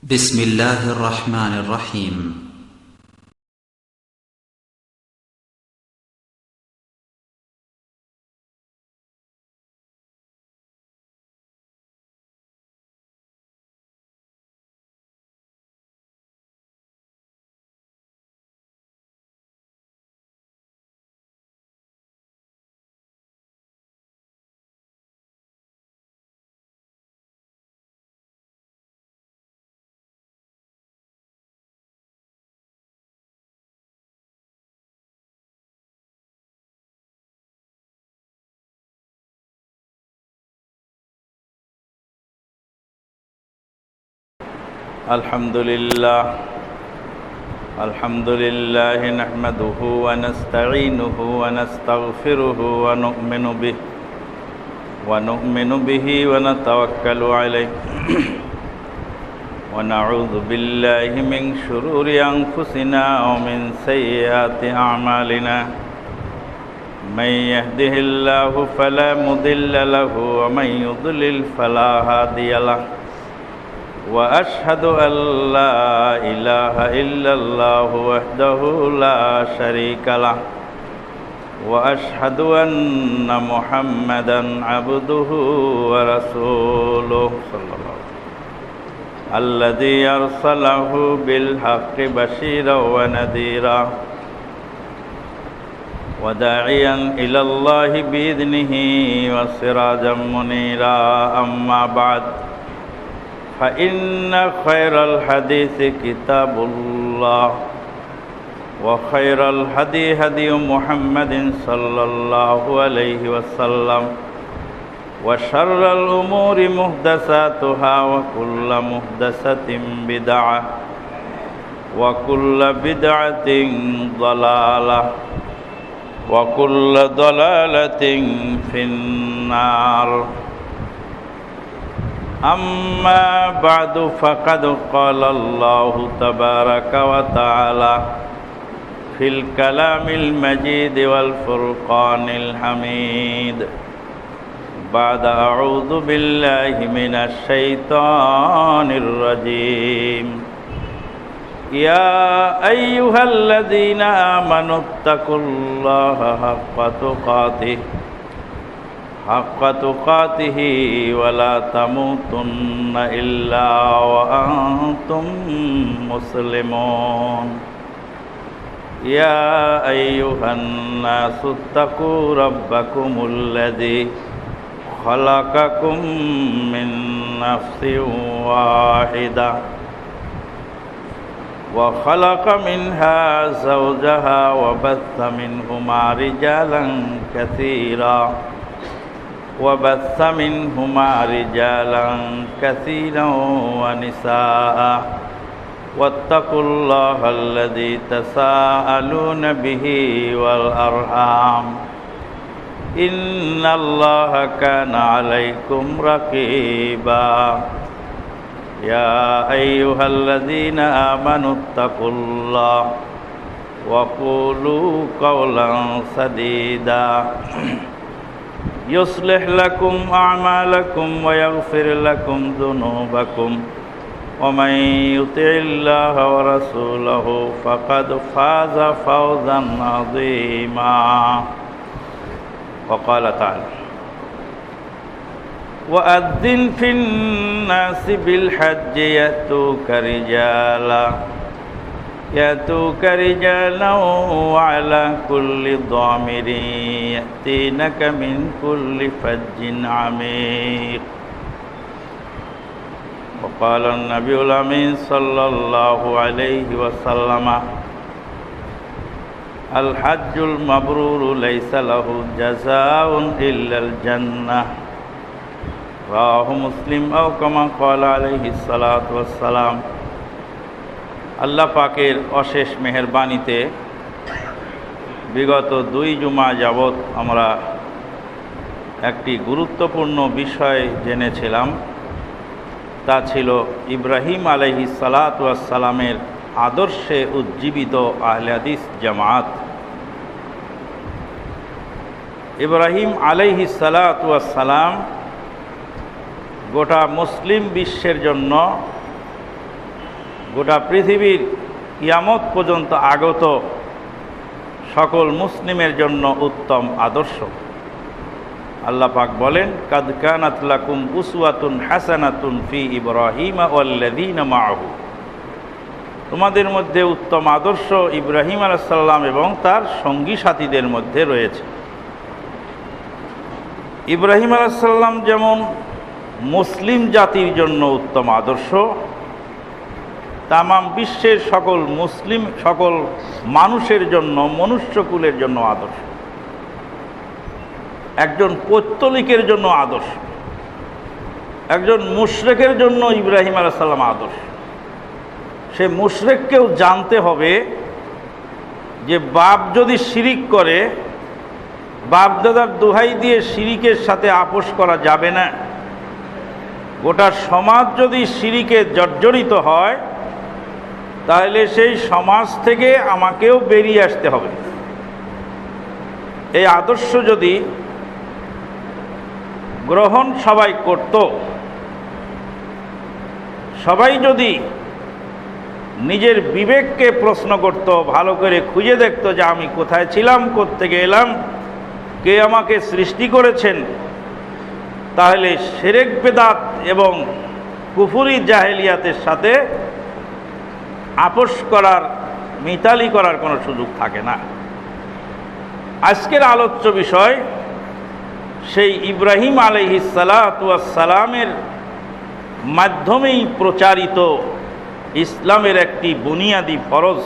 بسم الله الرحمن الرحيم. الحمد لله نحمده ونستعينه ونستغفره ونؤمن به ونتوكل عليه ونعوذ بالله من شرور أنفسنا ومن سيئات أعمالنا من يهده الله فلا مضل له ومن يضلل فلا هادي له وأشهد أن لا إله إلا الله وحده لا شريك له وأشهد أن محمدا عبده ورسوله صلى الله عليه وسلم الذي أرسله بالحق بشيرا ونذيرا وداعيا إلى الله بإذنه وسراجا منيرا أما بعد فإن خير الحديث كتاب الله وخير الهدي هدي محمد صلى الله عليه وسلم وشر الأمور محدثاتها وكل محدثة بدعة وكل بدعة ضلالة وكل ضلالة في النار. أما بعد فقد قال الله تبارك وتعالى في الكلام المجيد والفرقان الحميد بعد أعوذ بالله من الشيطان الرجيم يا أيها الذين آمنوا اتقوا الله حق تقاته ولا تموتن إلا وأنتم مسلمون يا أيها الناس اتقوا ربكم الذي خلقكم من نفس واحدة وخلق منها زوجها وبث منهما رجالا كثيرا ونساء واتقوا الله الذي تساءلون به والأرحام إن الله كان عليكم رقيبا يا أيها الذين آمنوا اتقوا الله وقولوا قولا سديدا يصلح لكم أعمالكم ويغفر لكم ذنوبكم ومن يطع الله ورسوله فقد فاز فوزا عظيما. وقال تعالى وأذن في الناس بالحج يأتوك رجالا وعلى كل ضامر يأتينك من كل فج عميق. وقال النبي الأمين صلى الله عليه وسلم الحج المبرور ليس له جزاء إلا الجنة رواه مسلم أو كما قال عليه الصلاة والسلام. আল্লাহ পাকের অশেষ মেহেরবানিতে বিগত 2 জুমা যাবৎ আমরা একটি গুরুত্বপূর্ণ বিষয় জেনেছিলাম। তা ছিল ইব্রাহিম আলাইহিস সালাতু ওয়াস সালামের আদর্শে উজ্জীবিত আহলে হাদিস জামাত। ইব্রাহিম আলাইহিস সালাতু ওয়াস সালাম গোটা মুসলিম বিশ্বের জন্য গোটা পৃথিবীর কিয়ামত পর্যন্ত আগত সকল মুসলিমের জন্য উত্তম আদর্শ। আল্লাহ পাক বলেন, কাদ কানাত লাকুম উসওয়াতুন হাসানাতুন ফি ইব্রাহিমা ওয়াল্লাযীনা মাআহু, তোমাদের মধ্যে উত্তম আদর্শ ইব্রাহিম আলাইহিস সালাম এবং তার সঙ্গী সাথীদের মধ্যে রয়েছে। ইব্রাহিম আলাইহিস সালাম যেমন মুসলিম জাতির জন্য উত্তম আদর্শ, তামাম বিশ্বের সকল মানুষের জন্য, মনুষ্যকুলের জন্য আদর্শ। একজন পৌত্তলিকের জন্য আদর্শ, একজন মুশরিকের জন্য ইব্রাহিম আলাইহিস সালাম আদর্শ। সে মুশরিককেও জানতে হবে যে বাপ যদি শিরিক করে, বাপ দাদার দোহাই দিয়ে শিরিকের সাথে আপোষ করা যাবে না। গোটা সমাজ যদি শিরিকে জর্জরিত হয়, তাহলে সেই সমাজ থেকে আমাকেও বেরিয়ে আসতে হবে। এই আদর্শ যদি গ্রহণ সবাই করত, সবাই যদি নিজের বিবেককে প্রশ্ন করত, ভালো করে খুঁজে দেখত যে আমি কোথায় ছিলাম, কোত্থেকে এলাম, কে আমাকে সৃষ্টি করেছেন, তাহলে শিরক বেদাত এবং কুফরি জাহেলিয়াতের সাথে আপোষ করার, মিতালি করার কোনো সুযোগ থাকে না। আজকের আলোচ্য বিষয় সেই ইব্রাহিম আলাইহিস সালাতু ওয়াস সালামের মাধ্যমেই প্রচারিত ইসলামের একটি বুনিয়াদি ফরজ,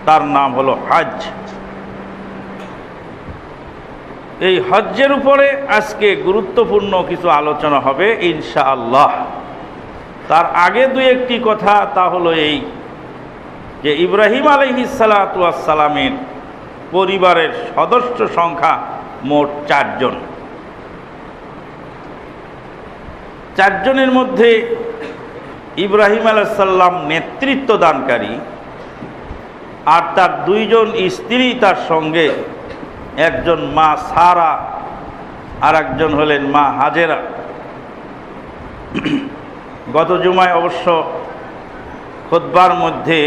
তার নাম হলো হজ। এই হজ্জের উপরে আজকে গুরুত্বপূর্ণ কিছু আলোচনা হবে ইনশাআল্লাহ। তার আগে দুই একটি কথা, তা হলো এই যে ইব্রাহিম আলাইহিস সালাতু ওয়াস সালামের পরিবারের সদস্য সংখ্যা মোট 4 জন। 4 জনের মধ্যে ইব্রাহিম আলাইহিস সালাম নেতৃত্ব দানকারী, আর তার 2 জন স্ত্রী তার সঙ্গে, একজন মা সারা আর একজন হলেন মা হাজেরা। গত জুমায় অবশ্য খুতবার মধ্যে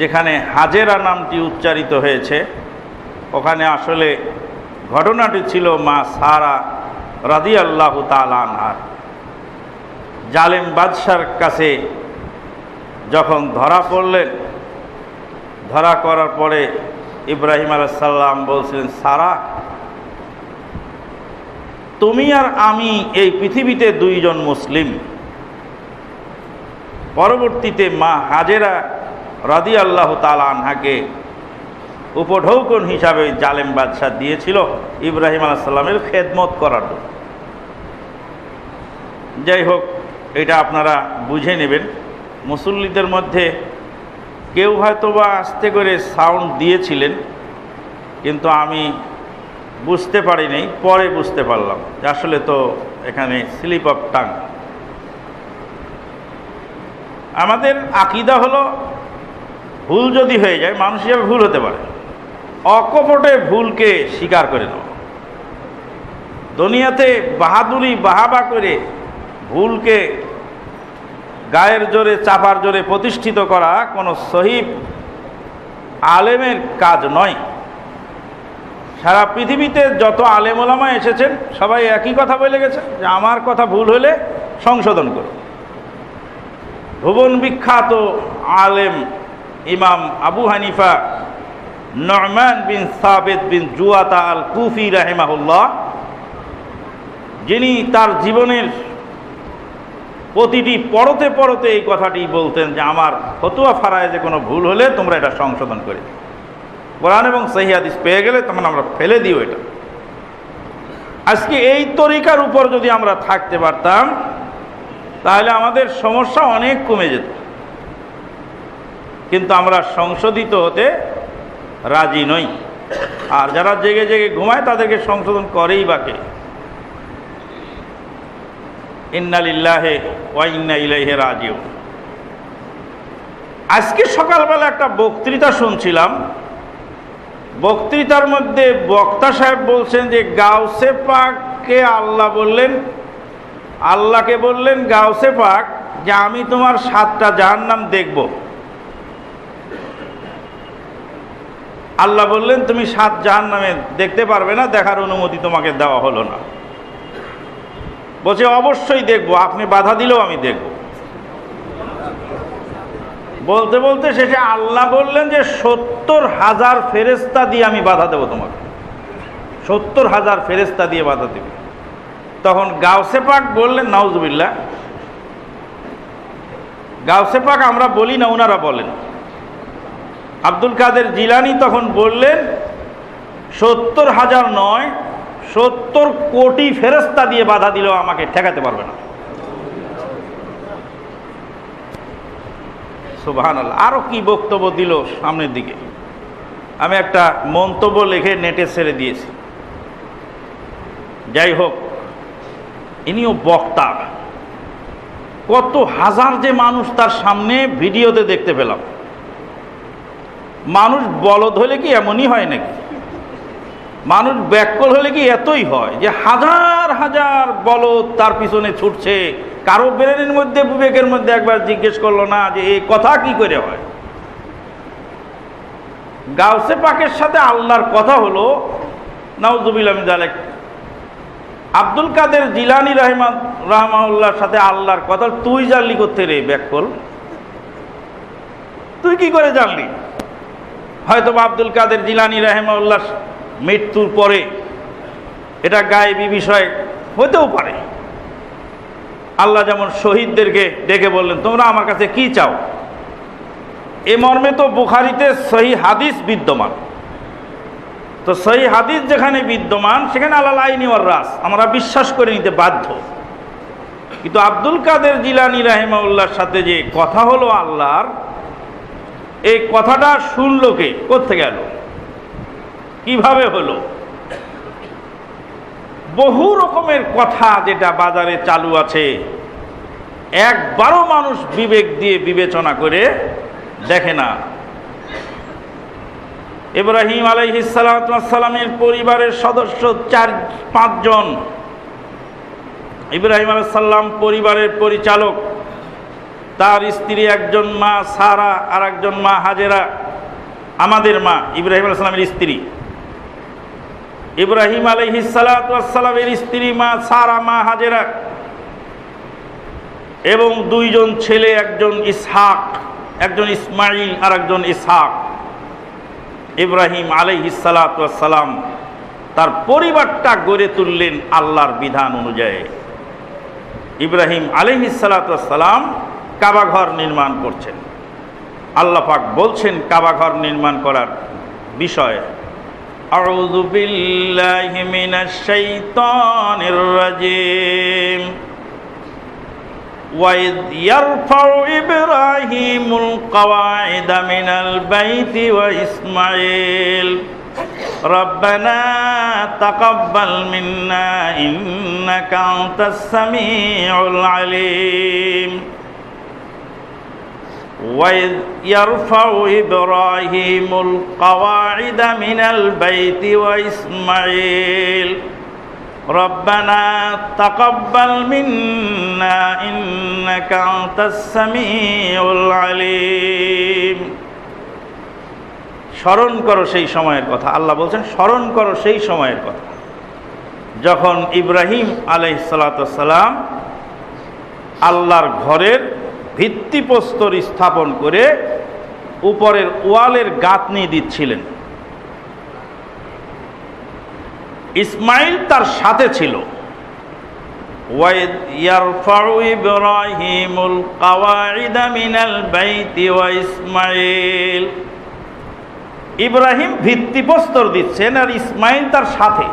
যেখানে হাজেরা নামটি উচ্চারিত হয়েছে, ওখানে আসলে ঘটনাটি ছিল মা সারা রাদিয়াল্লাহু তাআলা আনহা জালেম বাদশার কাছে যখন ধরা পড়লেন। ধরা করার পরে ইব্রাহিম আলাইহিস সালাম বলছিলেন, সারা, তুমি আর আমি এই পৃথিবীতে 2 জন মুসলিম। পরবর্তীতে মা হাজেরা রাদিয়াল্লাহু তাআলা আনহাকে উপঢৌকন হিসাবে জালেম বাদশা দিয়েছিল ইব্রাহিম আলাইহিস সালামের খেদমত করার জন্য। যাই হোক, এটা আপনারা বুঝে নেবেন। মুসল্লিদের মধ্যে কেউ হয়তোবা আস্তে করে সাউন্ড দিয়েছিলেন, কিন্তু আমি বুঝতে পারিনি, পরে বুঝতে পারলাম যে আসলে তো এখানে স্লিপ অফ টাং। আমাদের আকীদা হলো, ভুল যদি হয়ে যায়, মানুষ হিসাবে ভুল হতে পারে, অকপটে ভুলকে স্বীকার করে নাও। দুনিয়াতে বাহাদুরি বাহাবা করে ভুলকে গায়ের জোরে, চাপার জোরে প্রতিষ্ঠিত করা কোনো সহিহ আলেমের কাজ নয়। সারা পৃথিবীতে যত আলেম ওলামা এসেছেন, সবাই একই কথা বলে গেছে যে আমার কথা ভুল হলে সংশোধন করো। ভুবন বিখ্যাত আলেম ইমাম আবু হানিফা নু'মান বিন সাবিত বিন জুয়াতা আল কুফি রাহিমাহুল্লাহ, যিনি তার জীবনের প্রতিটি পরতে পরতে এই কথাটি বলতেন যে আমার ফতোয়া ফারায়েজে কোনো ভুল হলে তোমরা এটা সংশোধন করে দিও, কোরআন এবং সহিহ হাদিস পেয়ে গেলে তখন আমরা ফেলে দিও এটা। আজকে এই তরিকার উপর যদি আমরা থাকতে পারতাম, তাহলে আমাদের সমস্যা অনেক কমে যেত। কিন্তু আমরা সংশোধিত হতে রাজি নই, আর যারা জেগে জেগে ঘুমায় তাদেরকে সংশোধন করেই বাকি। ইন্না লিল্লাহি ওয়া ইন্না ইলাইহি রাজিউন। আজকে সকালবেলা একটা বক্তৃতা শুনছিলাম। বক্তৃতার মধ্যে বক্তা সাহেব বলছেন যে গাউসে পাককে আল্লাহ বললেন, আল্লাহকে বললেন গাউসে পাক, যে আমি তোমার 7টা জাহান্নাম দেখব। আল্লাহ বললেন তুমি 7 জাহান্নামে দেখতে পারবে না, দেখার অনুমতি তোমাকে দেওয়া হলো না। বলছে অবশ্যই দেখব, আপনি বাধা দিলেও আমি দেখব। বলতে বলতে শেষে আল্লাহ বললেন যে 70,000 ফেরেশতা দিয়ে আমি বাধা দেব তোমাকে, 70,000 ফেরেশতা দিয়ে বাধা দেব। তখন গাউসে পাক বললেন, নাউজুবিল্লাহ, গাউসে পাক আমরা বলি না, ওনারা বলেন। আব্দুল কাদের জিলানী তখন বললেন 70,000 নয়, 70 কোটি ফেরেশতা দিয়ে বাধা দিলেও আমাকে ঠেকাতে পারবে না। সুবহানাল্লাহ। আরো কি বক্তব্য দিল সামনের দিকে, আমি একটা মন্তব্য লিখে নেটে ছেড়ে দিয়েছি। যাই হোক, ইনিও বক্তা, কত হাজার যে মানুষ তার সামনে ভিডিওতে দেখতে পেলাম। মানুষ বলদ হলে কি এমনই হয় নাকি? মানুষ ব্যাককল হলে কি এতই হয় যে হাজার হাজার বলদ তার পিছনে ছুটছে? কারো ব্রেনের মধ্যে, বিবেকের মধ্যে একবার জিজ্ঞেস করলো না যে এই কথা কি করে হয়? গাউসে পাকের সাথে আল্লাহর কথা হলো, নাউজুবিল্লাহ মিন যালিক। আব্দুল কাদের জিলানী রাহমাহুল্লাহর সাথে আল্লাহর কথা তুই জানলি কোত্থেকে রে ব্যাককল? তুই কি করে জানলি? হয়তো আব্দুল কাদের জিলানী রাহমাহুল্লাহ মৃত্যুর পরে এটা গায়েবী বিষয় হতেও পারে। আল্লাহ যেমন শহীদদেরকে ডেকে বললেন তোমরা আমার কাছে কি চাও, এ মর্মে তো বুখারীতে সহিহ হাদিস বিদ্যমান। তো সহিহ হাদিস যেখানে বিদ্যমান সেখানে আলাল আইনি ওয়ার রাস, আমরা বিশ্বাস করে নিতে বাধ্য। কিন্তু আব্দুল কাদের জিলানী রাহিমাহুল্লাহর সাথে যে কথা হলো আল্লাহর, এই কথাটা শুনলো কে, কোত্থেকে গেল, কিভাবে হলো? বহু রকমের কথা যেটা বাজারে চালু আছে, একবারও মানুষ বিবেক দিয়ে বিবেচনা করে দেখে না। ইব্রাহিম আলাইহিস সালামের পরিবারের সদস্য 4-5 জন। ইব্রাহিম আলাইহিস সালাম পরিবারের পরিচালক, তার স্ত্রী একজন মা সারা আর একজন মা হাজেরা, আমাদের মা ইব্রাহিম আলাইহিস সালামের স্ত্রী। ইব্রাহিম আলাইহিস সালামের স্ত্রী মা সারা, মা হাজেরা, এবং 2 জন ছেলে, একজন ইসহাক, একজন ইসমাইল আর একজন ইসহাক। ইব্রাহিম আলাইহিস সালাম তার পরিবারটা গড়ে তুললেন আল্লাহর বিধান অনুযায়ী। ইব্রাহিম আলাইহিস সালাম কাবা ঘর নির্মাণ করছেন। আল্লাহ পাক বলছেন কাবা ঘর নির্মাণ করার বিষয়ে, আউযু বিল্লাহি মিনাশ শাইতানির রাজিম। وَإِذْ يَرْفَعُ إِبْرَاهِيمُ الْقَوَاعِدَ مِنَ الْبَيْتِ وَإِسْمَاعِيلُ رَبَّنَا تَقَبَّلْ مِنَّا إِنَّكَ أَنْتَ السَّمِيعُ الْعَلِيمُ وَإِذْ يَرْفَعُ إِبْرَاهِيمُ الْقَوَاعِدَ مِنَ الْبَيْتِ وَإِسْمَاعِيلُ ربنا تقبل منا إنك أنت السميع العليم। স্মরণ করো সেই সময়ের কথা, আল্লাহ বলছেন স্মরণ করো সেই সময়ের কথা যখন ইব্রাহিম আলাইহিস সালাম আল্লাহর ঘরের ভিত্তিপ্রস্তর স্থাপন করে উপরের ওয়ালের গাঁথনি দিচ্ছিলেন। ইসমাইল তার সাথে ছিল। ওয়াইদ ইয়ারফাউ ইব্রাহিমুল কাওয়াইদা মিনাল বাইতি ওয়া ইসমাইল, ইব্রাহিম ভিত্তিপ্রস্তর দিচ্ছেন আর ইসমাইল তার সাথে।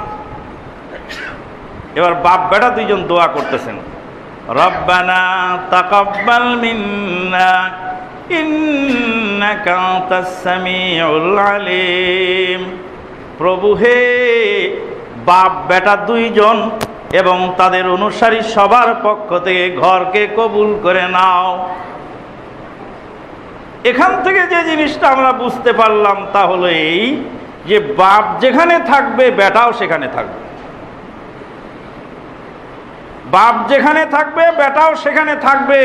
এবার বাপ বেটা 2 জন দোয়া করতেছেন, রব্বানা তাকাব্বাল মিন্না ইন্নাকা আনতাস সামিউল আলিম। প্রভু হে, বাপ বেটা 2 জন এবং তাদের অনুসারী সবার পক্ষ থেকে ঘরকে কবুল করে নাও। এখান থেকে যে জিনিসটা আমরা বুঝতে পারলাম তা হলো এই যে বাপ যেখানে থাকবে বেটাও সেখানে থাকবে, বাপ যেখানে থাকবে বেটাও সেখানে থাকবে।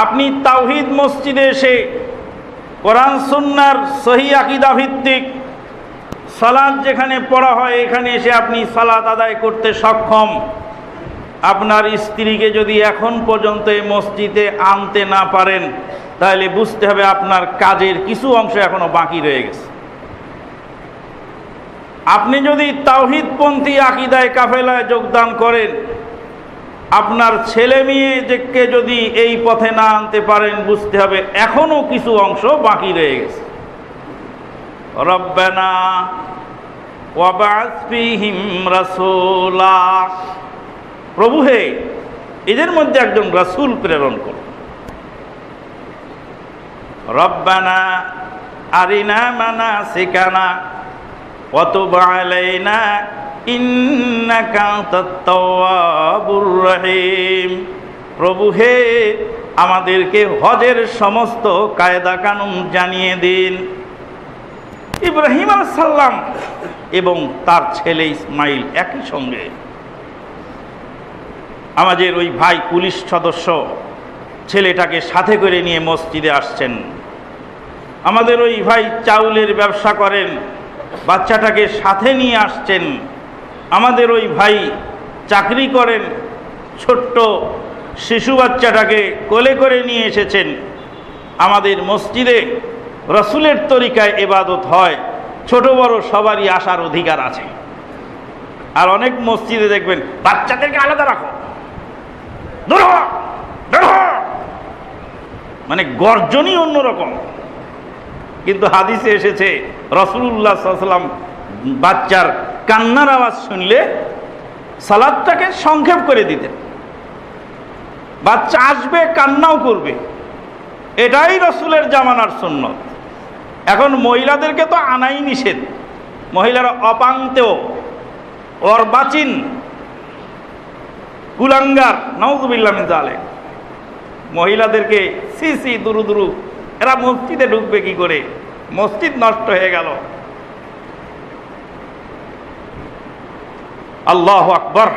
আপনি তাওহীদ মসজিদে এসে কোরআন সুন্নাহর সহি আকীদা ভিত্তিক সালাত যেখানে পড়া হয় এখানে এসে আপনি সালাত আদায় করতে সক্ষম। আপনার স্ত্রীকে যদি এখন পর্যন্ত এই মসজিদে আনতে না পারেন তাহলে বুঝতে হবে আপনার কাজের কিছু অংশ এখনো বাকি রয়ে গেছে। আপনি যদি তাওহীদপন্থী আকীদায় কাফেলায় যোগদান করেন, আপনার ছেলে মেয়েকে যদি এই পথে না আনতে পারেন বুঝতে হবে এখনো কিছু অংশ বাকি রয়ে গেছে। রব্বানা ওয়াবআস ফীহিম রাসূলা, প্রভু হে এদের মধ্যে একজন রাসূল প্রেরণ করুন। রব্বানা আরিনা মানাসিকানা ওয়া তুব আলাইনা ইন্নাকা আনতাত তাওয়াবুর রহিম, প্রভু হে আমাদেরকে হজের সমস্ত কায়দা কানুন জানিয়ে দিন। ইব্রাহিম আলাইহিস সালাম এবং তার ছেলে ইসমাইল একই সঙ্গে, আমাদের ওই ভাই পুলিশ সদস্য ছেলেটাকে সাথে করে নিয়ে মসজিদে আসছেন। আমাদের ওই ভাই চাউলের ব্যবসা করেন, বাচ্চাটাকে সাথে নিয়ে আসছেন। আমাদের ওই ভাই চাকরি করেন, ছোট্ট শিশু বাচ্চাটাকে কোলে করে নিয়ে এসেছেন। আমাদের মসজিদে রাসূলের তরিকায় ইবাদত হয়, ছোট বড় সবারই আসার অধিকার আছে। আর অনেক মসজিদে দেখবেন বাচ্চাদেরকে আলাদা রাখো, দূর হ, দূর হ, মানে গর্জনই অন্যরকম। কিন্তু হাদিসে এসেছে রাসূলুল্লাহ সাল্লাল্লাহু আলাইহি ওয়াসাল্লাম বাচ্চার কান্নার আওয়াজ শুনলে সালাতটাকে সংক্ষেপ করে দিতেন। বাচ্চা আসবে, কান্নাও করবে, এটাই রাসূলের জামানার সুন্নত। এখন মহিলাদেরকে তো আনাই নিষেধ, মহিলারা অপান্তেও অর্বাচীন কুলাঙ্গার, নাউযুবিল্লাহ মিন যালিক। মহিলাদেরকে সি দুরু দুরু, এরা মসজিদে ঢুকবে কি করে? মসজিদ নষ্ট হয়ে গেল। আল্লাহু আকবার,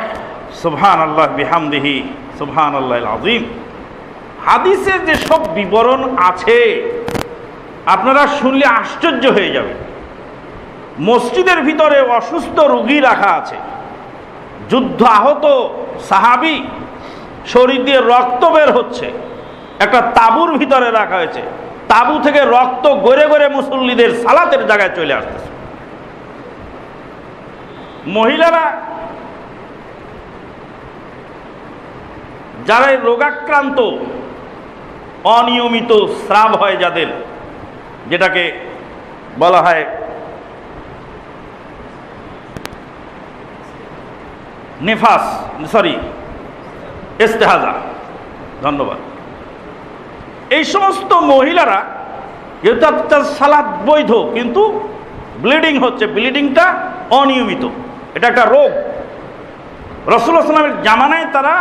সুবহানাল্লাহ বিহামদিহি, সুবহানাল্লাহিল আযীম। হাদিসে যে সব বিবরণ আছে আপনারা শুনলে আশ্চর্য হয়ে যাবে। মসজিদের ভিতরে অসুস্থ রোগী রাখা আছে, যুদ্ধ আহত সাহাবী, শরীর দিয়ে রক্ত বের হচ্ছে, একটা তাঁবুর ভিতরে রাখা হয়েছে, তাঁবু থেকে রক্ত গড়ে গড়ে মুসল্লিদের সালাতের জায়গায় চলে আসতেছে। মহিলারা যারা রোগাক্রান্ত, অনিয়মিত স্রাব হয় যাদের, যেটাকে বলা হয় নেফাস, ইস্তেহাজা, ধন্যবাদ। এই সমস্ত মহিলারা যেহেতু তার সালাত বৈধ কিন্তু ব্লিডিং হচ্ছে, ব্লিডিংটা অনিয়মিত, এটা একটা রোগ। রাসূলুল্লাহ সাল্লাল্লাহু আলাইহি ওয়াসাল্লামের জামানায় তারা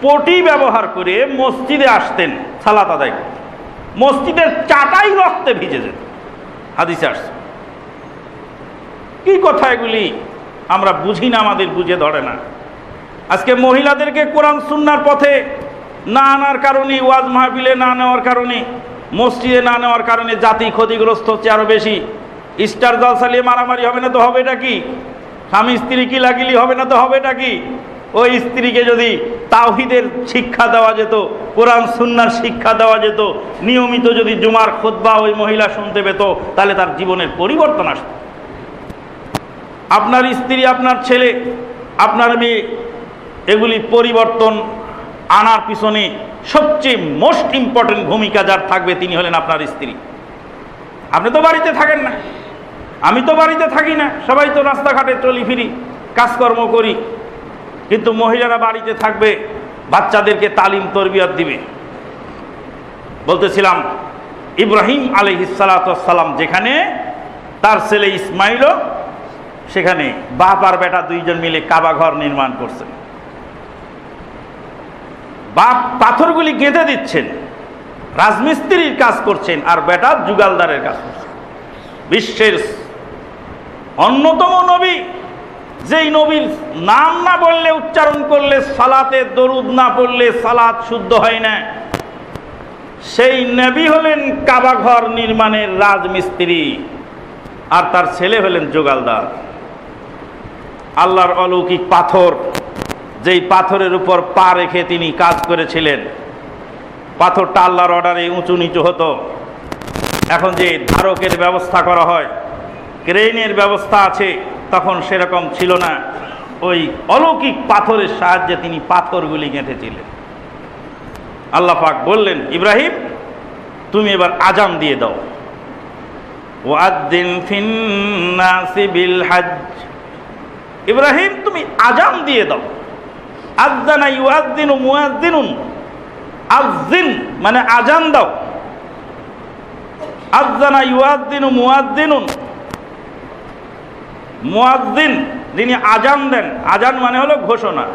পটি ব্যবহার করে মসজিদে আসতেন সালাত আদায় করতে, মসজিদের চাটাই রক্তে ভিজে যেত, হাদিসে আসছে। কি কথা এগুলি আমরা বুঝি না, আমাদের বুঝে ধরে না। আজকে মহিলাদেরকে কোরআন সুন্নাহর পথে না আনার কারণে, ওয়াজ মাহফিলে না নেওয়ার কারণে, মসজিদে না নেওয়ার কারণে জাতি ক্ষতিগ্রস্ত হচ্ছে আরো বেশি। স্টার জলসা নিয়ে মারামারি হবে না তো হবেটা কি? স্বামী স্ত্রী কি লাগিলি হবে না তো হবেটা কি? ওই স্ত্রীকে যদি তাওহীদের শিক্ষা দেওয়া যেত, কোরআন সুন্নাহর শিক্ষা দেওয়া যেত, নিয়মিত যদি জুমার খুতবা ওই মহিলা শুনতে পেত, তাহলে তার জীবনের পরিবর্তন আসত। আপনার স্ত্রী, আপনার ছেলে, আপনার মেয়ে, এগুলি পরিবর্তন আনার পিছনে সবচেয়ে মোস্ট ইম্পর্টেন্ট ভূমিকা যার থাকবে তিনি হলেন আপনার স্ত্রী। আপনি তো বাড়িতে থাকেন না, আমি তো বাড়িতে থাকি না, সবাই তো রাস্তাঘাটে চলি ফিরি, কাজকর্ম করি, কিন্তু মহিলারা বাড়িতে থাকবে, বাচ্চাদেরকে তালিম তরবিয়ত দিবে। বলতেছিলাম ইব্রাহিম আলাইহিস সালাতু ওয়াস সালাম যেখানে, তার ছেলে ইসমাইলও সেখানে, বাপ আর বেটা দুইজন মিলে কাবা ঘর নির্মাণ করছেন। বাপ পাথরগুলি গেঁথে দিচ্ছেন, রাজমিস্ত্রির কাজ করছেন, আর বেটা যুগালদারের কাজ করছেন। বিশ্বের অন্যতম নবী, যেই নবীর নাম না বললে, উচ্চারণ করলে, সালাতে দরুদ না পড়লে সালাত শুদ্ধ হয় না, সেই নবী হলেন কাবা ঘর নির্মাণের রাজমিস্ত্রি, আর তার ছেলে হলেন জোগালদার। আল্লাহর অলৌকিক পাথর, যেই পাথরের উপর পা রেখে তিনি কাজ করেছিলেন, পাথরটা আল্লাহর অর্ডারে উঁচু নিচু হতো। এখন যে ধারকের ব্যবস্থা করা হয়, ক্রেনের ব্যবস্থা আছে, তখন সেরকম ছিল না। ওই অলৌকিক পাথরের সাহায্যে তিনি পাথরগুলি গেঁথেছিলেন। আল্লাহ পাক বললেন, ইব্রাহিম তুমি এবার আজান দিয়ে দাও। ওয়াদ্দিন ফিন্নাসি বিল হজ, ইব্রাহিম তুমি আজান দিয়ে দাও। আযযানা ইউআযযিনু মুয়াযযিনুন, আযযিন মানে আজান দাও। আযযানা ইউআযযিনু মুয়াযযিনুন, মুয়াযযিন যিনি আজান দেন, আজান মানে হলো ঘোষণা।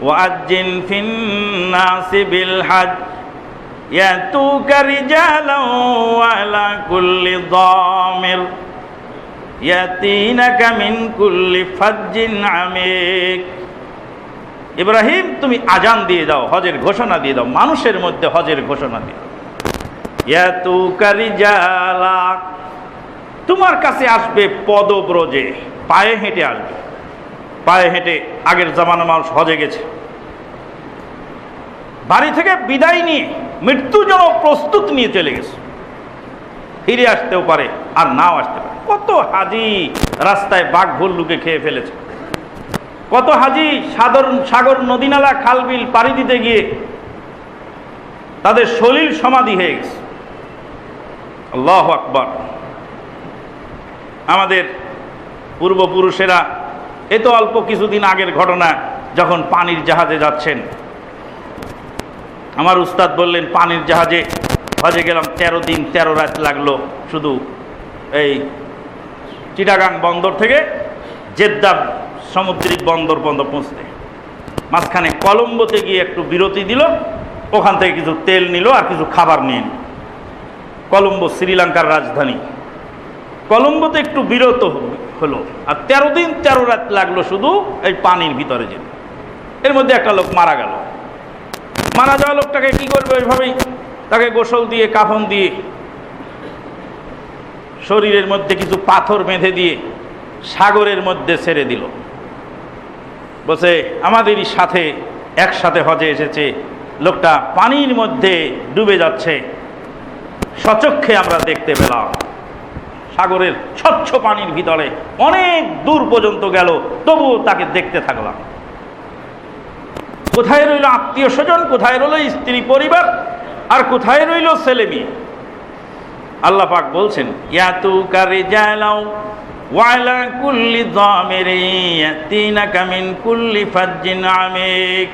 ওয়াজ্জিন ফিন্নাসি বিল হজ ইয়াতুকা রিজালান ওয়া আলা কুল্লি দামির ইয়াতিনাকা মিন কুল্লি ফাজ্জিন আমিক। ইব্রাহিম তুমি আজান দিয়ে দাও, হজের ঘোষণা দিয়ে দাও, মানুষের মধ্যে হজের ঘোষণা দিয়ে দাও। ইয়াতুকা রিজালা, তোমার কাছে আসবে পদব্রজে, পায়ে হেঁটে আসবে। পায়ে হেঁটে আগের জামানা মানুষ হজে গেছে, বাড়ি থেকে বিদায় নিয়ে মৃত্যুজনক প্রস্তুত নিয়ে চলে গেছে, ফিরে আসতেও পারে আর নাও আসতে পারে। কত হাজি রাস্তায় বাঘ ভল্লুকে খেয়ে ফেলেছে, কত হাজি সাগর নদী নালা খালবিল পাড়ি দিতে গিয়ে তাদের সলিল সমাধি হয়ে গেছে। আল্লাহু আকবার। আমাদের পূর্বপুরুষেরা, এ তো অল্প কিছুদিন আগের ঘটনা, যখন পানির জাহাজে যাচ্ছেন, আমার উস্তাদ বললেন পানির জাহাজে হজে গেলাম, 13 দিন 13 রাত লাগলো শুধু এই চিটাগাং বন্দর থেকে জেদ্দা সামুদ্রিক বন্দর পর্যন্ত পৌঁছতে। মাঝখানে কলম্বোতে গিয়ে একটু বিরতি দিল, ওখান থেকে কিছু তেল নিল আর কিছু খাবার নিয়ে নিল। কলম্বো শ্রীলঙ্কার রাজধানী, কলম্বোতে একটু বিরত হলো, আর 13 দিন 13 রাত লাগলো শুধু এই পানির ভিতরে যেতে। এর মধ্যে একটা লোক মারা গেল। মারা যাওয়া লোকটাকে কি করবে? ওইভাবেই তাকে গোসল দিয়ে কাফন দিয়ে শরীরের মধ্যে কিছু পাথর বেঁধে দিয়ে সাগরের মধ্যে ছেড়ে দিল। বলছে আমাদেরই সাথে একসাথে হজে এসেছে, লোকটা পানির মধ্যে ডুবে যাচ্ছে, সচক্ষে আমরা দেখতে পেলাম। সাগরের স্বচ্ছ পানির ভিতরে অনেক দূর পর্যন্ত গেল, তবুও তাকে দেখতে থাকলাম। কোথায় রইল আত্মীয় স্বজন, কোথায় রইল স্ত্রী পরিবার, আর কোথায় রইল ছেলে মেয়ে? আল্লাহ পাক বলছেন, ইয়াতুকা রিজালাও ওয়া আলা কুল্লি দামিরিন ইয়াতিনাকা মিন কুল্লি ফাজ্জিন আমিক।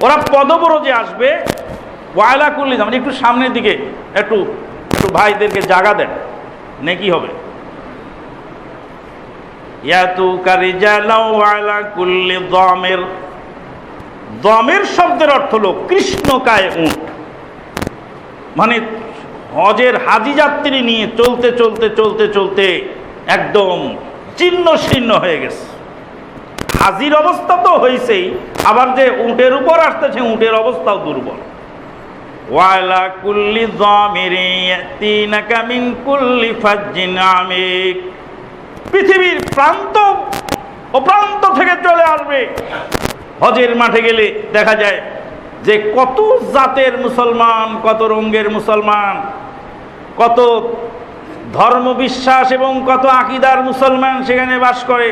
ওরা পদব্রজে আসবে, ওয়া আলা কুল্লি দামির, একটু সামনের দিকে একটু ভাইদেরকে জায়গা দেন, নেকি হবে। ইয়াতুকা রিজালাও ওয়া আলা কুল্লি দামির, দামির শব্দের অর্থ হলো কৃষ্ণকায় উট, মানে হজের হাজি যাত্রী নিয়ে চলতে চলতে চলতে চলতে একদম চিহ্ন শীর্ণ হয়ে গেছে। হাজির অবস্থা তো হয়েছেই, আবার যে উটের উপর আসতেছে উটের অবস্থাও দুর্বল। ওয়ালা কুল্লি দামিরিন ইয়াতিনাকা মিন কুল্লি ফাজ্জিন আমিক, পৃথিবীর প্রান্ত ও প্রান্ত থেকে চলে আসবে। হজের মাঠে গেলে দেখা যায় যে কত জাতের মুসলমান, কত রঙের মুসলমান, কত ধর্ম বিশ্বাস এবং কত আকীদার মুসলমান সেখানে বাস করে।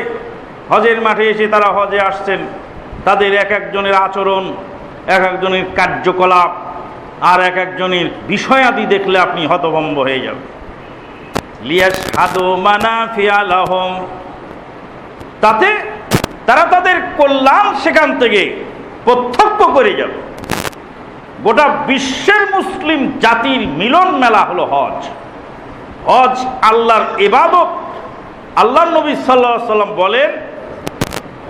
হজের মাঠে এসে তারা হজে আসছেন, তাদের এক একজনের আচরণ, এক একজনের কার্যকলাপ আর এক একজনের বিষয়াদি দেখলে আপনি হতভম্ব হয়ে যাবেন। লিয়াশহাদু মানাফিআ লাহুম, তাতে তারা তাদের কল্যাণ সেখান থেকে প্রত্যক্ষ করে যাবে। গোটা বিশ্বের মুসলিম জাতির মিলন মেলা হলো হজ। হজ আল্লাহর ইবাদত। আল্লাহর নবী সাল্লাল্লাহু আলাইহি ওয়াসাল্লাম বলেন,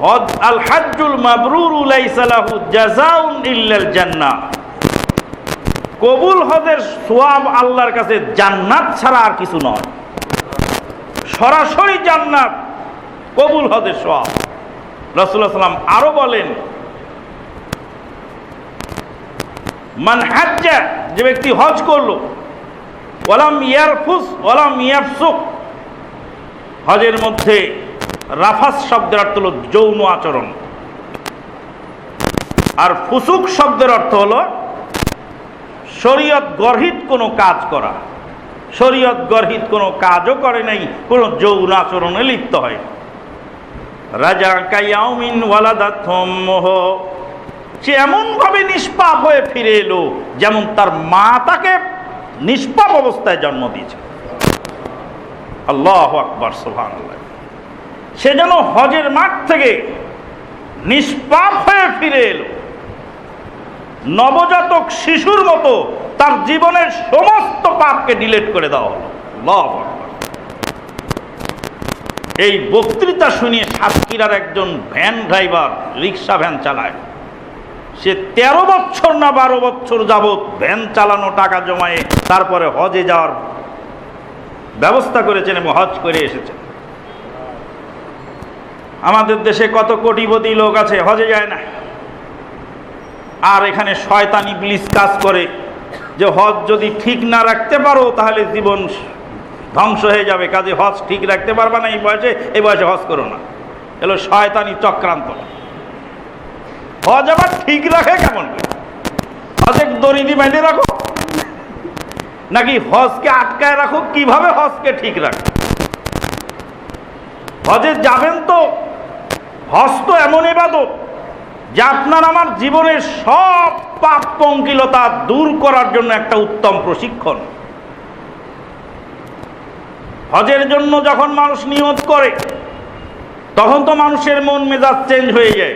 হজ আল হাজ্জুল মাবরুরু লাইসা লাহু জাযাউন ইল্লাল জান্নাহ, কবুল হজের সওয়াব আল্লাহর কাছে জান্নাত ছাড়া আর কিছু নয়। সরাসরি জান্নাত, কবুল হজের সওয়াব। রাসূলুল্লাহ সাল্লাল্লাহু আলাইহি ওয়াসাল্লাম আরো বলেন, মান হাজ্জা, যে ব্যক্তি হজ করলো, ওয়ালাম ইয়ারফুস ওয়ালাম ইয়াফসুক, হজের মধ্যে রাফাস শব্দের অর্থ হলো যৌন আচরণ, আর ফুসুক শব্দের অর্থ হলো শরীয়ত গর্হিত কোনো কাজ করা। শরীয়ত গর্হিত কোনো কাজও করে নাই, কোনো যৌন আচরণে লিপ্ত হয়। রাজা কায়াউমিন ওয়ালাদাতহুম, সে এমনভাবে নিষ্পাপ হয়ে ফিরে এলো যেমন তার মা তাকে নিষ্পাপ অবস্থায় জন্ম দিয়েছে। আল্লাহু আকবার, সুবহানাল্লাহ। সে যেন হজের মাঠ থেকে নিষ্পাপ হয়ে ফিরে এলো, নবজাতক শিশুর মতো তার জীবনের সমস্ত পাপকে ডিলিট করে দেওয়া হলো। আল্লাহু আকবার। এই বক্তৃতা শুনিয়ে সাতক্ষীরার একজন ভ্যান ড্রাইভার, রিক্সা ভ্যান চালায়, সে 13 বছর না 12 বছর যাবৎ ভ্যান চালানো টাকা জমায়ে তারপরে হজে যাওয়ার ব্যবস্থা করেছেন এবং হজ করে এসেছেন। আমাদের দেশে কত কোটিপতি লোক আছে, হজে যায় না। আর এখানে শয়তান ইবলিস কাজ করে যে হজ যদি ঠিক না রাখতে পারো তাহলে জীবন ধ্বংস হয়ে যাবে, কাজে হজ ঠিক রাখতে পারবা না, এই বয়সে হজ করো না। এলো শয়তানি চক্রান্ত। হজ আবার ঠিক রাখে কেমন? হজে দড়ি বেঁধে রাখো নাকি হজকে আটকায় রাখো? কিভাবে হজকে ঠিক রাখো? হজে যাবেন তো, হজ তো এমন ইবাদত যে আপনার আমার জীবনের সব পাপ পঙ্কিলতা দূর করার জন্য একটা উত্তম প্রশিক্ষণ। হজের জন্য যখন মানুষ নিয়ত করে তখন তো মানুষের মন মেজাজ চেঞ্জ হয়ে যায়।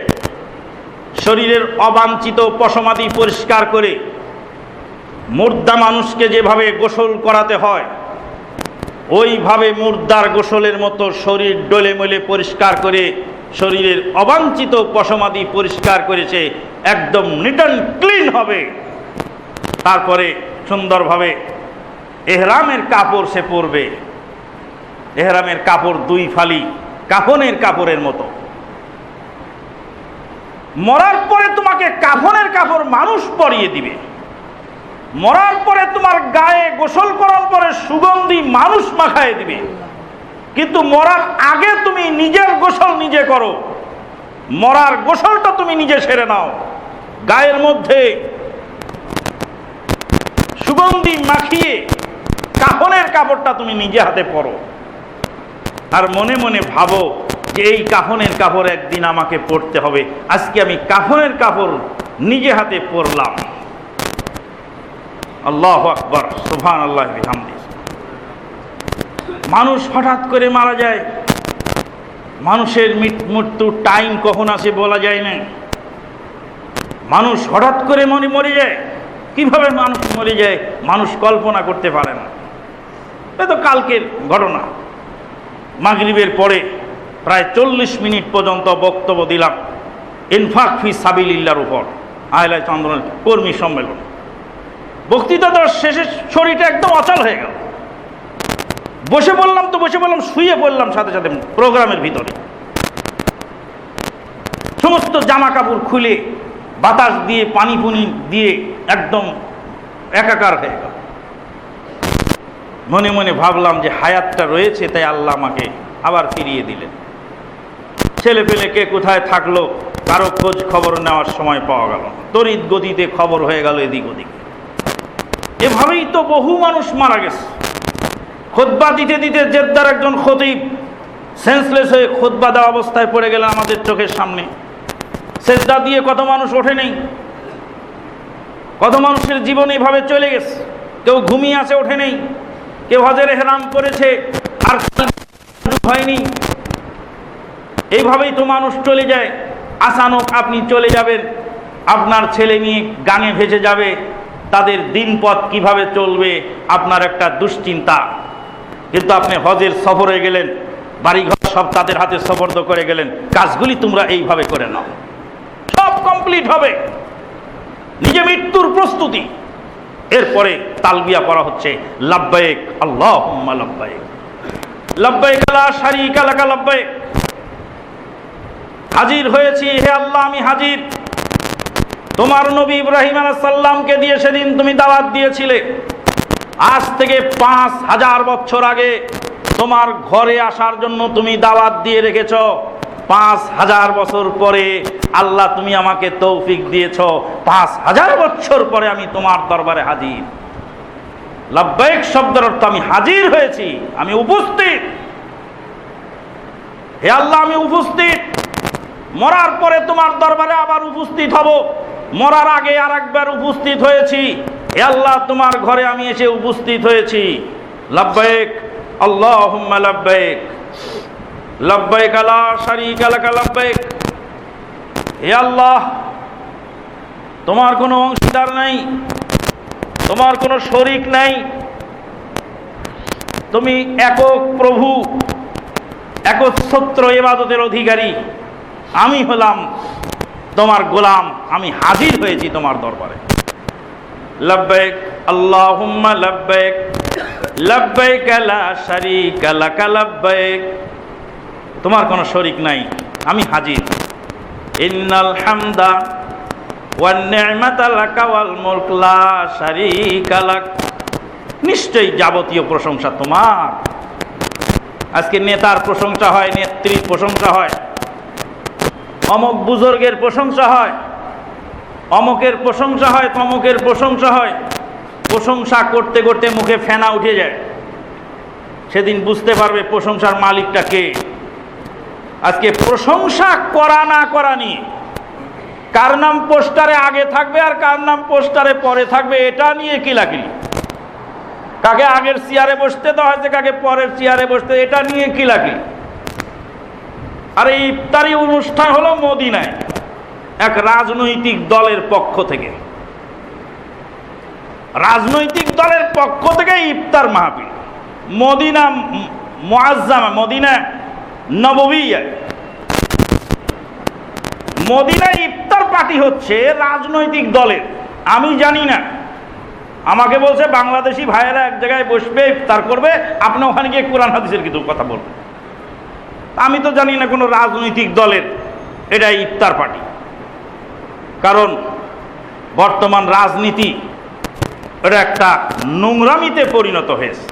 শরীরের অবাঞ্ছিত পশমাদি পরিষ্কার করে মুর্দা মানুষকে যেভাবে গোসল করাতে হয় ওইভাবে মুর্দার গোসলের মতো শরীর ডলে মলে পরিষ্কার করে শরীরের অবাঞ্ছিত পশমাদি পরিষ্কার করেছে, একদম নিট অ্যান্ড ক্লিন হবে। তারপরে সুন্দরভাবে এহরামের কাপড় সে পরবে। এহরামের কাপড় 2 ফালি, কাফনের কাপড়ের মতো। মরার পরে তোমাকে কাফনের কাপড় মানুষ পরিয়ে দিবে। মরার পরে তোমার গায়ে গোসল করার পরে সুগন্ধি মানুষ মাখায় দিবে। কিন্তু মরার আগে তুমি নিজের গোসল নিজে করো, মরার গোসলটা তুমি নিজে সেরে নাও, গায়ের মধ্যে সুগন্ধি মাখিয়ে কাফনের কাপড়টা তুমি নিজে হাতে পরো, আর মনে মনে ভাবো যে এই কাফনের কাপড় একদিন আমাকে পরতে হবে, আজকে আমি কাফনের কাপড় নিজে হাতে পরলাম। আল্লাহু আকবার, সুবহানাল্লাহি ওয়া বিহামদিহি। মানুষ হঠাৎ করে মারা যায়, মানুষের মৃত্যুর টাইম কখন আসে বলা যায় না। মানুষ হঠাৎ করে মরে যায়। কিভাবে মানুষ মরে যায় মানুষ কল্পনা করতে পারে না। এ তো কালকের ঘটনা। মাগরিবের পরে প্রায় 40 মিনিট পর্যন্ত বক্তব্য দিলাম ইনফাক ফি সাবিলিল্লাহর উপর, আহলে চন্দ্রের কর্মী সম্মেলন। বক্তৃতা দেওয়ার শেষে শরীরটা একদম অচল হয়ে গেল। বসে বললাম, শুয়ে পড়লাম সাথে সাথে প্রোগ্রামের ভিতরে। সমস্ত জামা কাপড় খুলে বাতাস দিয়ে পানি দিয়ে একদম একাকার হয়ে গেল। মনে মনে ভাবলাম যে হায়াতটা রয়েছে তাই আল্লাহ আমাকে আবার ফিরিয়ে দিলেন। ছেলে পেলে কে কোথায় থাকলো কারো খোঁজ খবর নেওয়ার সময় পাওয়া গেল, তড়িৎ গতিতে খবর হয়ে গেল এদিক ওদিক। এভাবেই তো বহু মানুষ মারা গেছে। খুতবা দিতে দিতে জেদ্দার একজন খতিব সেন্সলেস হয়ে খুতবা দেওয়া অবস্থায় পড়ে গেলেন আমাদের চোখের সামনে। সেজদা দিয়ে কত মানুষ ওঠে নেই, কত মানুষের জীবন এইভাবে চলে গেছে। কেউ ঘুমিয়ে আছে, ওঠে নেই, কেউ হজের ইহরাম করেছে আর হয়নি। এইভাবেই তো মানুষ চলে যায়। আচানক আপনি চলে যাবেন, আপনার ছেলে মেয়ে গানে ভেসে যাবে, তাদের দিনপথ কিভাবে চলবে আপনার একটা দুশ্চিন্তা। কিন্তু আপনি হজের সফরে গেলেন, বাড়িঘর সব তাদের হাতে সুপর্দ করে গেলেন, কাজগুলি তোমরা এইভাবে করে নাও, সব কমপ্লিট হবে। নিজে মৃত্যুর প্রস্তুতি। এরপরে তালবিয়া করা হচ্ছে লাব্বাইক আল্লাহুম্মা লাব্বাইক, লাব্বাইক লা শারীকা লাকা লাব্বাইক। হাজির হয়েছি হে আল্লাহ, আমি হাজির। তোমার নবী ইব্রাহিম আলাইহিস সালামকে দিয়ে সেদিন তুমি দাওয়াত দিয়েছিলে। আজ থেকে 5000 বছর আগে তোমার ঘরে আসার জন্য তুমি দাওয়াত দিয়ে রেখেছ। 5000 বছর পরে আল্লাহ তুমি আমাকে তৌফিক দিয়েছ, 5000 বছর পরে আমি তোমার দরবারে হাজির। লাব্বাইক শব্দের অর্থ আমি হাজির হয়েছি, আমি উপস্থিত। হে আল্লাহ, আমি উপস্থিত। মরার পরে তোমার দরবারে আবার উপস্থিত হব। মরার আগে আর একবার উপস্থিত হয়েছি। হে আল্লাহ, তোমার ঘরে আমি এসে উপস্থিত হয়েছি। লাব্বাইক আল্লাহুম্মা লাব্বাইক, লাব্বাইক লা শারীকা লাক লাব্বাইক। হে আল্লাহ, তোমার কোনো অংশীদার নাই, তোমার কোনো শরীক নাই। তুমি একক প্রভু, একচ্ছত্র ইবাদতের অধিকারী। আমি হলাম তোমার গোলাম, আমি হাজির হয়েছি তোমার দরবারে। লাব্বাইক আল্লাহুম্মা লাব্বাইক, লাব্বাইক লা শারীকা লাক লাব্বাইক। তোমার কোনো শরীক নাই, আমি হাজির। ইন্নাল হামদা ওয়ান নি'মাতা লাকা ওয়াল মুলক লা শারীকা লাক। নিশ্চয়ই যাবতীয় প্রশংসা তোমার। আজকে নেতার প্রশংসা হয়, নেত্রীর প্রশংসা হয়, অমুক বুজুর্গের প্রশংসা হয়, অমুকের প্রশংসা হয়, তমুকের প্রশংসা হয়। প্রশংসা করতে করতে মুখে ফেনা উঠে যায়, সেদিন বুঝতে পারবে প্রশংসার মালিকটা কে। আজকে প্রশংসা করা না করা নিয়ে, কার নাম পোস্টারে আগে থাকবে আর কার নাম পোস্টারে পরে থাকবে, এটা নিয়ে কিলাকিলি। কাকে আগের চেয়ারে বসতে দেওয়া হয়েছে, কাকে পরের চেয়ারে বসতে, এটা নিয়ে কিলাকিলি। আর এই ইফতারি অনুষ্ঠান হলো মদিনায় এক রাজনৈতিক দলের পক্ষ থেকে। রাজনৈতিক দলের পক্ষ থেকে ইফতার মাহফিল মদিনা মুআজ্জামা, মদিনা নববিয়া, মদিনায় ইফতার পার্টি হচ্ছে রাজনৈতিক দলের। আমি জানি না, আমাকে বলছে বাংলাদেশি ভাইয়েরা এক জায়গায় বসবে, ইফতার করবে, আপনি ওখানে গিয়ে কোরআন হাদিসের কিছু কথা বলবেন। আমি তো জানি না কোনো রাজনৈতিক দলের এটা ইফতার পার্টি। কারণ বর্তমান রাজনীতি এটা একটা নোংরামিতে পরিণত হয়েছে।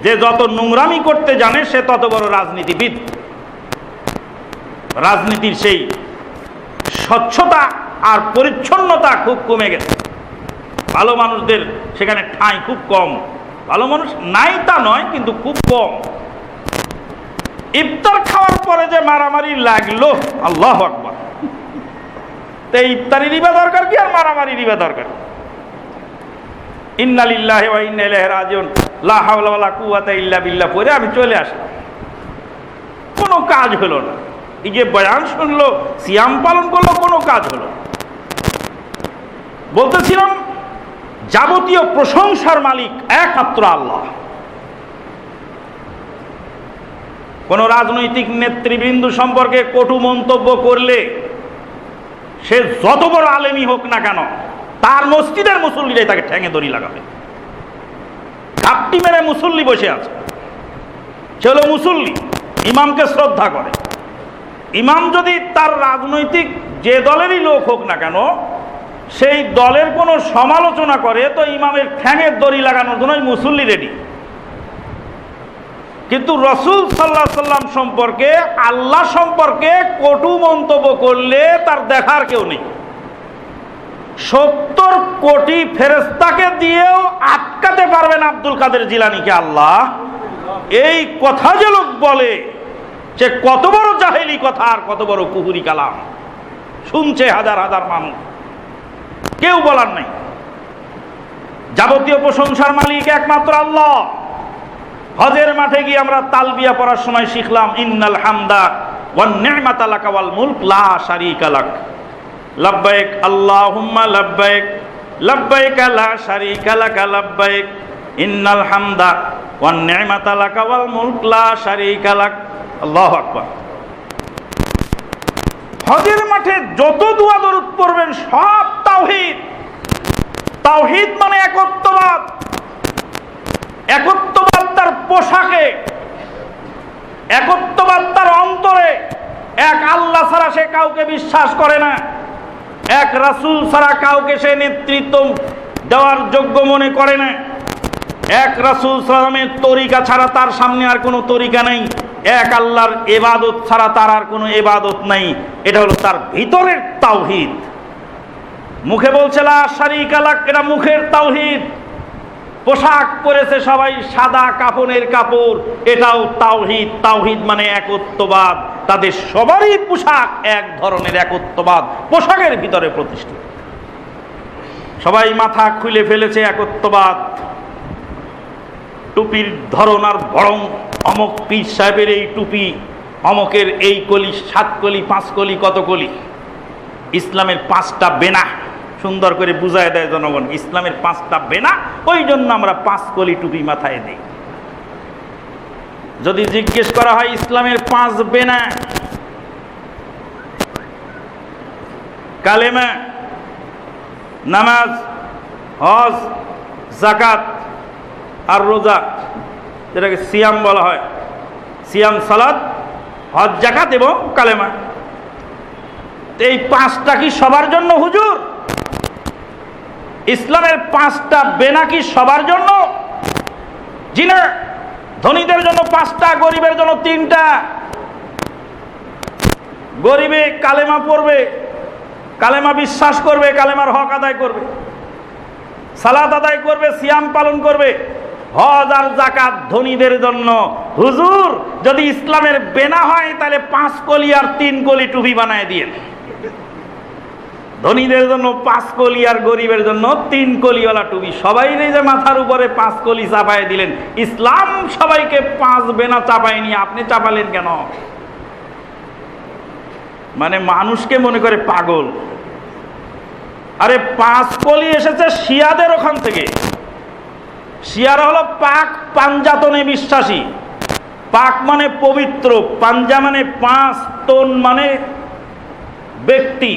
যে যত নোংরামি করতে জানে সে তত বড় রাজনীতিবিদ। রাজনীতির সেই স্বচ্ছতা আর পরিচ্ছন্নতা খুব কমে গেছে। ভালো মানুষদের সেখানে ঠাঁই খুব কম। ভালো মানুষ নাই তা নয়, কিন্তু খুব কম। ইফতার খাওয়ার পরে যে মারামারি লাগলো, আল্লাহু আকবার। তো ইফতারি রিবা দরকার কি আর মারামারি রিবা দরকার? ইন্না লিল্লাহি ওয়া ইন্না ইলাইহি রাজিউন, লা হাওলা ওয়ালা কুওয়াতা ইল্লা বিল্লাহ পড়ে আমি চলে আসলাম। কোনো কাজ হলো না। এই যে বয়ান শুনলো, সিয়াম পালন করলো, কোনো কাজ হলো না। বলতেছিলাম যাবতীয় প্রশংসার মালিক একমাত্র আল্লাহ। কোন রাজনৈতিক নেতৃবৃন্দ সম্পর্কে কটু মন্তব্য করলে সে যত বড় আলেমই হোক না কেন, তার মসজিদের মুসল্লিরাই তাকে ঠ্যাঙে দড়ি লাগাবে। ঘাপটি মেরে মুসল্লি বসে আছে, সে হলো মুসল্লি, ইমামকে শ্রদ্ধা করে। ইমাম যদি তার রাজনৈতিক যে দলেরই লোক হোক না কেন, সেই দলের কোনো সমালোচনা করে, তো ইমামের ঠ্যাঙের দড়ি লাগানোর জন্য মুসল্লি রেডি। কিন্তু রাসূল সাল্লাল্লাহু আলাইহি সাল্লাম সম্পর্কে, আল্লাহ সম্পর্কে কটু মন্তব্য করলে তার দেখার কেউ নেই। 70 কোটি ফেরেশতাকে দিয়েও আটকাতে পারবেন আব্দুল কাদের জিলানীকে আল্লাহ। এই কথা যে লোক বলে, সে কত বড় জাহেলি কথা আর কত বড় কুহুরি কালাম শুনছে হাজার হাজার মানুষ, কেউ বলার নাই। যাবতীয় প্রশংসার মালিক একমাত্র আল্লাহ। হজের মাঠে গিয়ে আমরা তালবিয়া পড়ার সময় শিখলাম, ইন্নাল হামদা ওয়ান নি'মাতা লাকা ওয়াল মুলক লা শারীকা লাক। লাব্বাইক আল্লাহুম্মা লাব্বাইক, লাব্বাইক লা শারীকা লাকা লাব্বাইক, ইন্নাল হামদা ওয়ান নি'মাতা লাকা ওয়াল মুলক লা শারীকা লাক। আল্লাহু আকবার। হজের মাঠে যত দোয়া দরুদ পড়বেন সব তাওহীদ। তাওহীদ মানে একত্ববাদ। একত্ববাদ তার পোশাকে, একত্ববাদ তার অন্তরে। এক আল্লাহ ছাড়া সে কাউকে বিশ্বাস করে না। এক রাসূল ছাড়া কাউকে সে নেতৃত্ব দেওয়ার যোগ্য মনে করে না। এক রাসূল সাল্লামের তরিকা ছাড়া তার সামনে আর কোনো তরিকা নেই। এক আল্লাহর ইবাদত ছাড়া তার আর কোনো ইবাদত নাই। এটা হলো তার ভিতরের তাওহীদ। মুখে বলছে লা শারীকা লাক, এটা মুখের তাওহীদ। পোশাক পরেছে সবাই সাদা কাফনের কাপড়, এটাও তাওহীদ। তাওহীদ মানে একত্ববাদ। তাদের সবারই পোশাক এক ধরনের একত্ববাদ পোশাকের ভিতরে প্রতিষ্ঠিত। সবাই মাথা খুলে ফেলেছে একত্ববাদ। টুপির ধরন আর বরং অমক পীর সাহেবের এই টুপি, অমকের এই কলি, 7 কলি 5 কলি কত কলি। ইসলামের 5টা বেনা সুন্দর করে বুঝায় দেয় জনগণ। ইসলামের 5টা বেনা, ওই জন্য আমরা 5 কলি টুপি মাথায় দিই। যদি জিজ্ঞেস করা হয় ইসলামের 5 বেনা, কালেমা, নামাজ, হজ, যাকাত আর রোজা, যেটাকে সিয়াম বলা হয়। সিয়াম, সালাত, হজ, যাকাত এবং কালেমা। এই 5টা কি সবার জন্য হুজুর? ইসলামের 5টা বেনা কি সবার জন্য? জি না। ধনীদের জন্য 5টা, গরিবের জন্য 3টা। গরিবে কালেমা পড়বে, কালেমা বিশ্বাস করবে, কালেমার হক আদায় করবে, সালাত আদায় করবে, সিয়াম পালন করবে। হজ আর যাকাত ধনীদের জন্য। হুজুর যদি ইসলামের বেনা হয় তাহলে 5 কলি আর 3 কলি টুপি বানায় দিয়ে, ধনীদের জন্য 5 কলি আর গরিবের জন্য 3 কলিওয়ালা টুপি। সবাই যে মাথার উপরে 5 কলি চাপায় দিলেন। ইসলাম সবাইকে 5 বেনা চাপায় নিয়ে আপনি চাপালেন কেন? মানে মানুষকে মনে করে পাগল। আরে 5 কলি এসেছে শিয়াদের ওখান থেকে। শিয়ারা হলো পাক পাঞ্জাতনে বিশ্বাসী। পাক মানে পবিত্র, পাঞ্জা মানে 5, তন মানে ব্যক্তি।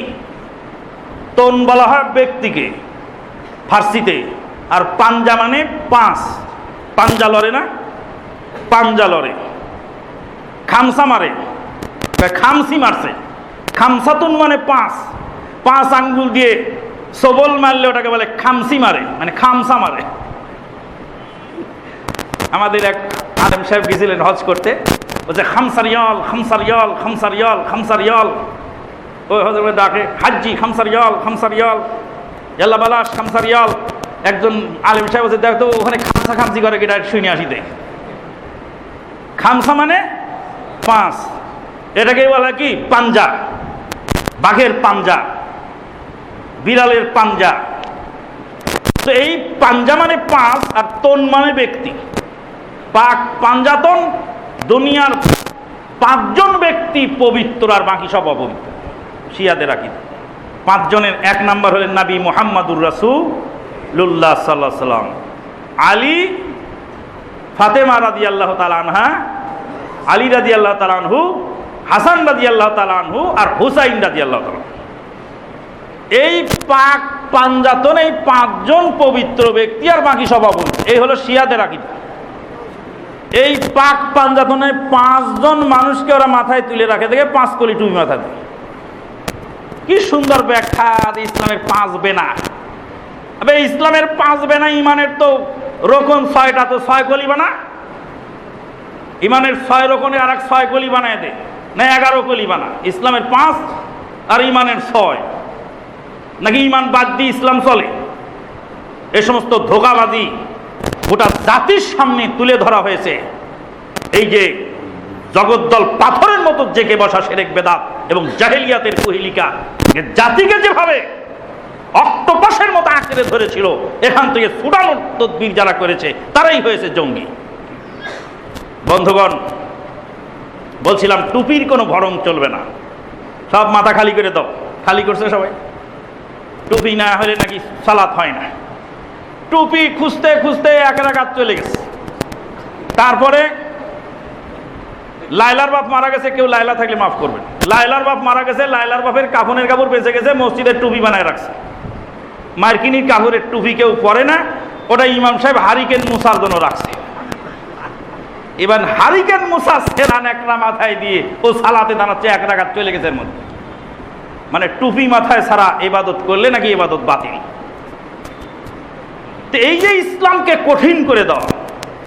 তন বলা হয় ব্যক্তিকে ফার্সিতে, আর পাঞ্জা মানে 5। পাঞ্জা লড়ে না, পাঞ্জা লড়ে। খামসা মারে, খামসি মারছে। খামসাতুন মানে 5 আঙ্গুল দিয়ে সবল মারলে ওটাকে বলে খামসি মারে, মানে খামসা মারে। আমাদের এক আলেম সাহেব গেছিলেন হজ করতে, বলছে খামসারিয়াল খামসারিয়াল খামসারিয়াল খামসারিয়াল। ওই হজর ডাকে হাজ্জি খামসারিয়াল খামসারিয়াল, ইয়াল্লা বালাস খামসারিয়াল। একজন আলেম সাহেব বলছে দেখো ওখানে খামসা খামসি করে কি শুনে আসি দেয়। খামসা মানে 5, এটাকে বলা কি পাঞ্জা। বাঘের পাঞ্জা, বিড়ালের পাঞ্জা। তো এই পাঞ্জা মানে 5 আর তন মানে ব্যক্তি। পাক পাঞ্জাতন, দুনিয়ার 5 জন ব্যক্তি পবিত্র আর বাকি সব অপবিত্র। শিয়াদের আকীদা 5 জনের 1 নাম্বার হলেন নবী মুহাম্মদুর রাসূলুল্লাহ সাল্লাল্লাহু আলাইহি সাল্লাম, আলী, ফাতেমা রাদিয়াল্লাহু তাআলা আনহা, আলী রাদিয়াল্লাহু তাআলা আনহু, হাসান রাদিয়াল্লাহু তাআলা আনহু আর হুসাইন রাদিয়াল্লাহু তাআলা। এই পাক পাঞ্জাতন, এই 5 জন পবিত্র ব্যক্তি আর বাকি সব অপবিত্র। এই হলো শিয়াদের আকীদা। এই পাক পাঞ্জাতনে 5 জন মানুষকে ওরা মাথায় তুলে রাখে, দেখে 5 কলি টুপি মাথা দেয়। কি সুন্দর ব্যাখ্যা ইসলামের 5 বেনা। আবে ইসলামের 5 বেনা, ইমানের তো রকম 6টা, তো 6 কলি বানা। ইমানের 6 রকমের আর 6 কলি বানায় দে, না 11 কলি বানা। ইসলামের 5 আর ইমানের 6। নাকি ইমান বাদ দিয়ে ইসলাম চলে? এই সমস্ত ধোঁকাবাজি গোটা জাতির সামনে তুলে ধরা হয়েছে। এই যে জগদ্দল পাথরের মতো জেগে বসা শিরক বেদাত এবং জাহেলিয়াতের কুহিলিকা জাতিকে যেভাবে অক্টোপাসের মতো আঁকড়ে ধরেছিল, এখান থেকে ছুটানোর তদবির যারা করেছে তারাই হয়েছে জঙ্গি। বন্ধুগণ, বলছিলাম টুপির কোনো ভরং চলবে না। সব মাথা খালি করে দাও। খালি করছে সবাই। টুপি না হলে নাকি সালাত হয় না। টুপি খুঁজতে খুঁজতে 1 রাকাত চলে গেছে। তারপরে লায়লার বাপ মারা গেছে, কেউ লায়লা থাকলে মাফ করবেন। লায়লার বাপ মারা গেছে, লায়লার বাপের কাফনের কাপড় বেঁচে গেছে, মসজিদের টুপি বানায় রাখছে। মার্কিনীর কাপড়ের টুপি কেউ পরে না, ওটা ইমাম সাহেব হারিকেন মুসার জন্য রাখছে। এবার হারিকেন মুসা সেরা একটা মাথায় দিয়ে ও সালাতে দাঁড়াচ্ছে, 1 রাকাত চলে গেছে। এর মধ্যে মানে টুপি মাথায় ছাড়া ইবাদত করলে নাকি ইবাদত বাতিল। তো এই যে ইসলামকে কঠিন করে দেওয়া,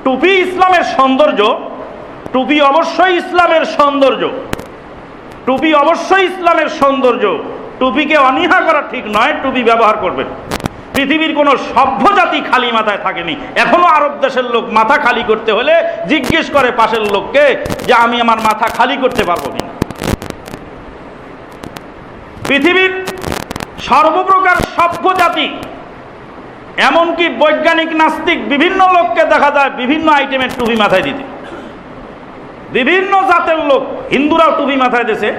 টুপি ইসলামের সৌন্দর্য, টুপি অবশ্যই ইসলামের সৌন্দর্য, টুপি অবশ্যই ইসলামের সৌন্দর্য। টুপিকে অনীহা করা ঠিক নয়, টুপি ব্যবহার করবেন। পৃথিবীর কোনো সভ্য জাতি খালি মাথায় থাকেনি। এখনো আরব দেশের লোক মাথা খালি করতে হলে জিজ্ঞেস করে পাশের লোককে যে আমি আমার মাথা খালি করতে পারবো কিনা। পৃথিবীর সর্বপ্রকার সভ্য জাতি, এমনকি বৈজ্ঞানিক নাস্তিক বিভিন্ন লোককে দেখা যায় বিভিন্ন আইটেমের টুপি মাথায় দিতে। বিভিন্ন জাতের লোক, হিন্দুরাও টুপি মাথায় দিয়েছে,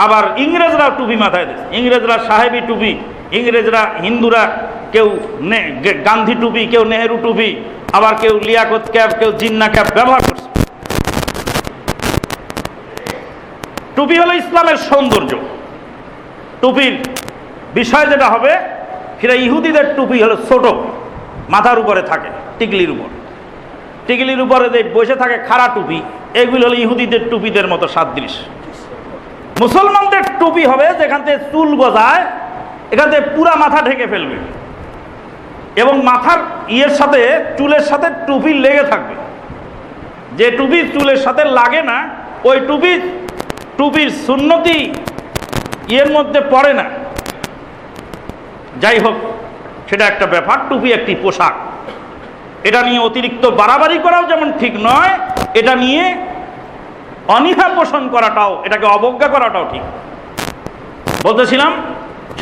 আবার ইংরেজরাও টুপি মাথায় দিয়েছে। ইংরেজরা সাহেবী টুপি, ইংরেজরা, হিন্দুরা কেউ গান্ধী টুপি, কেউ নেহেরু টুপি, আবার কেউ লিয়াকত ক্যাপ, কেউ জিন্না ক্যাপ ব্যবহার করছে। টুপি হলো ইসলামের সৌন্দর্য। টুপির বিষয় যেটা হবে, সেটা ইহুদিদের টুপি হলো ছোট, মাথার উপরে থাকে টিকলির উপর, টিকলির উপরে যে বসে থাকে খাড়া টুপি, এগুলো হলো ইহুদিদের টুপিদের মতো সাদৃশ। মুসলমানদের টুপি হবে যেখান থেকে চুল গজায়, এখান থেকে পুরা মাথা ঢেকে ফেলবে এবং মাথার ইয়ের সাথে, চুলের সাথে টুপি লেগে থাকবে। যে টুপি চুলের সাথে লাগে না, ওই টুপির সুন্নতি ইয়ের মধ্যে পড়ে না। যাই হোক, সেটা একটা ব্যাপার। টুপি একটি পোশাক, এটা নিয়ে অতিরিক্ত বাড়াবাড়ি করাও যেমন ঠিক নয়, এটা নিয়ে অনীহা পোষণ করাটাও, এটাকে অবজ্ঞা করাটাও ঠিক। বলতেছিলাম,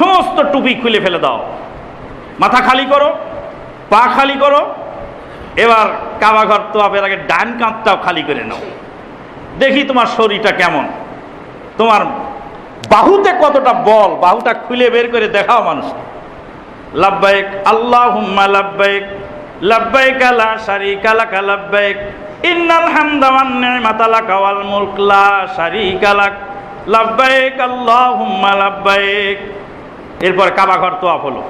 সমস্ত টুপি খুলে ফেলে দাও, মাথা খালি করো, পা খালি করো। এবার কাবা ঘর তোয়াফের আগে ডান কাঁধটাও খালি করে নাও, দেখি তোমার শরীরটা কেমন, তোমার বাহুতে কতটা বল, বাহুটা খুলে বের করে দেখাও মানুষ। লাব্বাইক আল্লাহুম্মা লাব্বাইক, লাব্বাইক লা শারীকা লাকা লাব্বাইক, ইন্নাল হামদা ওয়ান নি'মাতা লাকা ওয়াল মুলক লা শারীকা লাক, লাব্বাইক আল্লাহুম্মা লাব্বাইক। এরপর কাবা ঘর তোয়াফ হলো,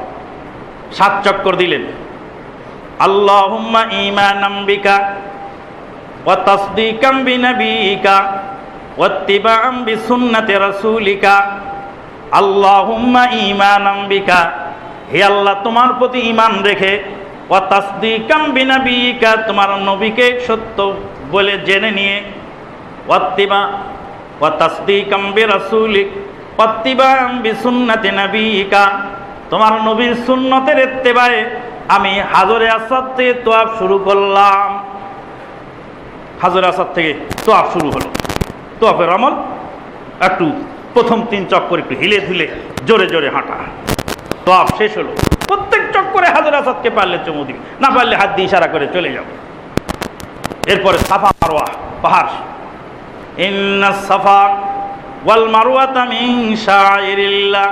7 চক্কর দিলেন। আল্লাহুম্মা ঈমানাম বিকা ওয়া তাসদীকাম বিনবিয়িকা ওয়াত্তিবাআম বিসুন্নতি রাসূলিকা। আল্লাহুম্মা ঈমানাম বিকা, হে আল্লাহ তোমার প্রতি ঈমান রেখে, ওয়া তাসদীকাম বিনবিয়িকা, তোমার নবীকে সত্য বলে জেনে নিয়ে, ওয়া তাসদীকাম বিরাসূলিক ওয়াত্তিবাআম বিসুন্নতি নবিয়িকা, তোমার নবীর সুন্নতের ইত্তেবায়ে আমি হাজরে আসওয়াদ থেকে তোয়াফ শুরু করলাম। হাজরে আসওয়াদ থেকে তোয়াফ শুরু হলো। তোয়াফের আমল একটু প্রথম 3 চক্কর একটু হিলে ধুলে জোরে জোরে হাঁটা। তোয়াফ শেষ হলো। প্রত্যেক চক্করে হাজরে আসওয়াদকে পারলে চুমু দিবে, না পারলে হাত দিয়ে ইশারা করে চলে যাবে। এরপরে সাফা মারওয়া পাহাড়। ইন্নাস সাফা ওয়াল মারওয়াতা মিন শাআইরিল্লাহ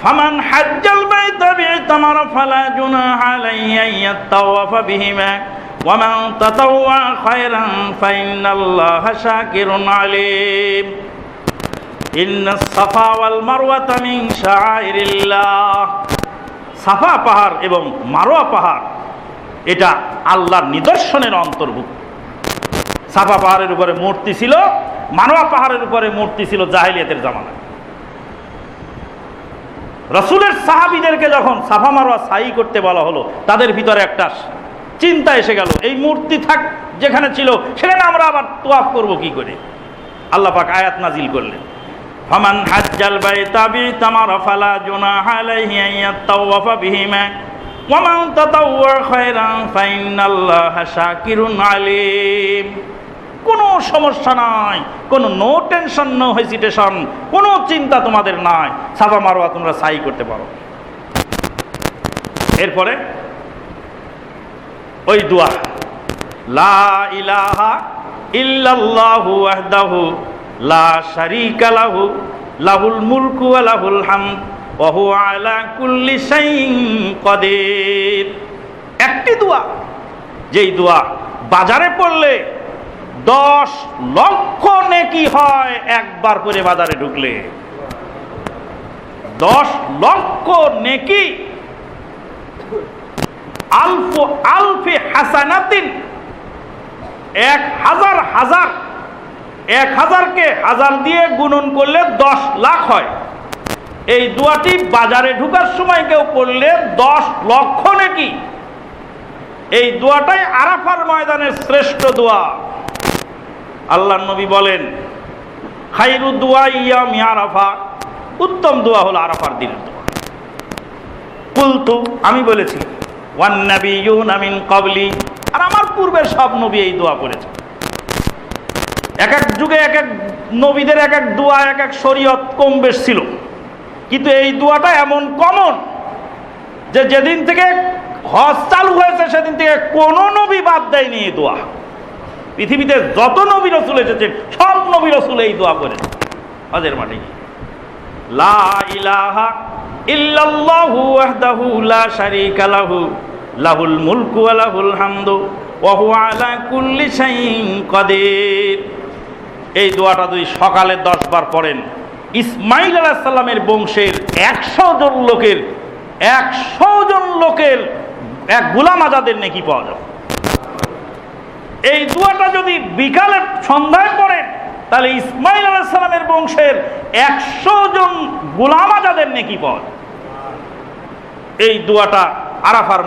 ফামান হাজ্জাল বাইতা বি'তামারা ফালা জুনাহা আলাইহি আন ইয়াতাওয়াফা বিহিমা ওয়া মান তাতাওয়া খায়রান ফাইন্নাল্লাহা শাকিরুন আলীম। ইন্নাস সাফা ওয়াল মারওয়াতা মিন শাআইরিল্লাহ, সাফা পাহাড় এবং মারওয়া পাহাড় এটা আল্লাহর নিদর্শনের অন্তর্ভুক্ত। সাফা পাহাড়ের উপরে মূর্তি ছিল, মারওয়া পাহাড়ের উপরে মূর্তি ছিল জাহেলিয়াতের জামানায়। রাসূলের সাহাবীদেরকে যখন সাফা মারওয়া সাই করতে বলা হলো, তাদের ভিতরে একটা চিন্তা এসে গেল, এই মূর্তি থাক যেখানে ছিল সেখানে আমরা আবার তোয়াফ করব কি করে। আল্লাহ পাক আয়াত নাজিল করলেন, ফামান হাজ্জাল বাইতা বি'তামারা ফালা জুনাহা আলাইহি আন ইয়াতাওয়াফা বিহিমা ওয়া মান তাতাওয়া খায়রান ফাইন্নাল্লাহা শাকিরুন আলীম। কোনো সমস্যা নাই, কোনো নো টেনশন, নো হেজিটেশন, কোনো চিন্তা তোমাদের নাই, সাফা মারওয়া তোমরা সাই করতে পারো। এরপরে ওই দোয়া, লা ইলাহা ইল্লাল্লাহু ওয়াহদাহু লা শারীকা লাহু লাহুল মুলকু ওয়া লাহুল হামদ ওয়া হুয়া আলা কুল্লি শাইইন কাদির। একটি দোয়া, যেই দোয়া বাজারে পড়লে 10 লক্ষ নেকি হয় একবার করে বাজারে ঢুকলে। 10 লক্ষ নেকি, আলফু আলফি হাসানাতিন, 1000কে 1000 দিয়ে গুণন করলে 10 লাখ হয়। এই দোয়াটি বাজারে ঢুকার সময় কেউ পড়লে 10 লক্ষ নেকি। এই দোয়াটাই আরাফার ময়দানের শ্রেষ্ঠ দোয়া। আল্লাহর নবী বলেন, খায়রু দুআ ইয়াউমি আরাফা, উত্তম দোয়া হলো আরাফার দিনের দোয়া। কুলতু, আমি বলেছি, ওয়ান নাবিয়্যুনা মিন ক্বাবলি, আর আমার পূর্বের সব নবী এই দোয়া করেছে। এক এক যুগে এক এক নবীদের এক এক দোয়া, এক এক শরীয়ত কম বেশ ছিল, কিন্তু এই দোয়াটা এমন কমন যে যেদিন থেকে হজ চালু হয়েছে সেদিন থেকে কোনো নবী বাদ দেয়নি এই দোয়া। পৃথিবীতে যত নবী রাসূল এসেছে সব নবী রাসূল এই দোয়া করেছে হজের মাঠে গিয়ে। লা ইলাহা ইল্লাল্লাহু ওয়াহদাহু লা শারীকা লাহু লাহুল মুলকু ওয়া লাহুল হামদু ওয়া হুয়া আলা কুল্লি শাইইন কাদির। এই দোয়াটা যদি সকালে 10 বার পড়েন, ইসমাঈল আলাইহিস সালামের বংশের 100 জন লোকের এক গোলাম আজাদের নেকি পাওয়া যাবে। এই দোয়াটা যদি বিকালে সন্ধ্যায় পড়েন, তাহলে ইসমাঈল আলাইহিস সালামের বংশের 100 জন গোলাম আজাদের নেকি পাওয়া যাবে। এই দোয়াটা আরাফার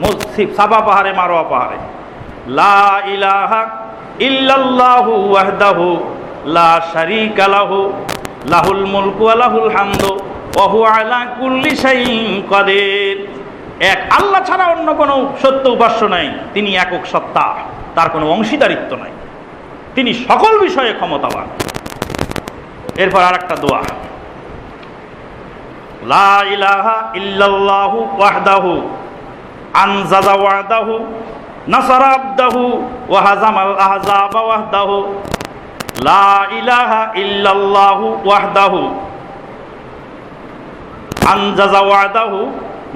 মসজিদ, সাফা পাহাড়ে, মারওয়া পাহাড়ে, লা ইলাহা ইল্লাল্লাহু ওয়াহদাহু লা শারীকা লাহু লাহুল মুলকু ওয়া লাহুল হামদু ওয়া হুয়া আলা কুল্লি শাইইন কাদির। এক আল্লাহ ছাড়া অন্য কোনো সত্য উপাস্য নাই, তিনি একক সত্তা, তার কোনো অংশীদারিত্ব নাই, তিনি সকল বিষয়ে ক্ষমতাবান। এরপর আরেকটা দোয়া, লা ইলাহা ইল্লাল্লাহু ওয়াহদাহু আনজাযা ওয়া'দাহু নাসারা আবদাহু ওয়া হাযামাল আহযাবা ওয়াহদাহু। লা ইলাহা ইল্লাল্লাহু ওয়াহদাহু আনজাযা ওয়া'দাহু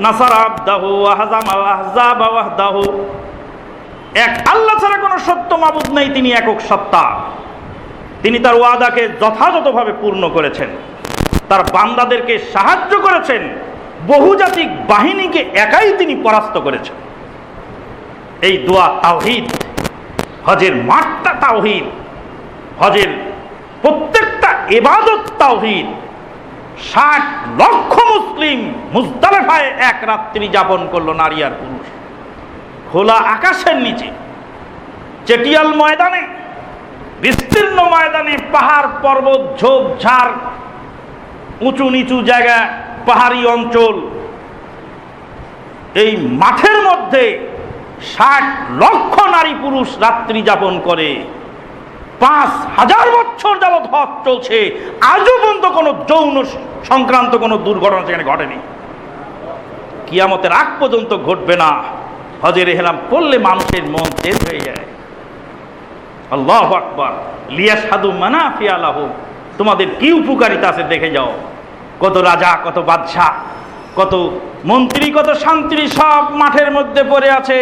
নাসারা আবদাহু ওয়া হাযামাল আহযাবা ওয়াহদাহু। এক আল্লাহ ছাড়া কোনো সত্য মাবুদ নেই, তিনি একক সত্তা, তিনি তার ওয়াদাকে যথাযথভাবে পূর্ণ করেছেন, তার বান্দাদেরকে সাহায্য করেছেন, বহুজাতিক বাহিনীকে একাই তিনি পরাস্ত করেছেন। এই দোয়া তাওহীদ, হজের মাঠটা তাওহীদ, হজের প্রত্যেকটা ইবাদত তাওহীদ। 60 লক্ষ মুসলিম মুজদালিফায় এক রাত্রি যাপন করলো, নারী আর পুরুষ, খোলা আকাশের নিচে, চেটিয়াল ময়দানে, বিস্তীর্ণ ময়দানে, পাহাড় পর্বত, ঝোপঝাড়, উঁচু নিচু জায়গা, পাহাড়ি অঞ্চল, এই মাঠের মধ্যে 60 লক্ষ নারী পুরুষ রাত্রি যাপন করে। 5000 বছর যাবৎ হজ চলছে, আজও পর্যন্ত কোনো যৌন সংক্রান্ত কোনো দুর্ঘটনা সেখানে ঘটেনি, কিয়ামতের আগ পর্যন্ত ঘটবে না। হজের ইহরাম পড়লে মানুষের মন তেজ হয়ে যায়। আল্লাহু আকবার। লিয়াশহাদু মানাফিআ লাহুম, তোমাদের কি উপকারিতা আছে দেখে যাও। কত রাজা, কত বাদশাহ, কত মন্ত্রী, কত শান্তি সব মাঠের মধ্যে পড়ে আছে।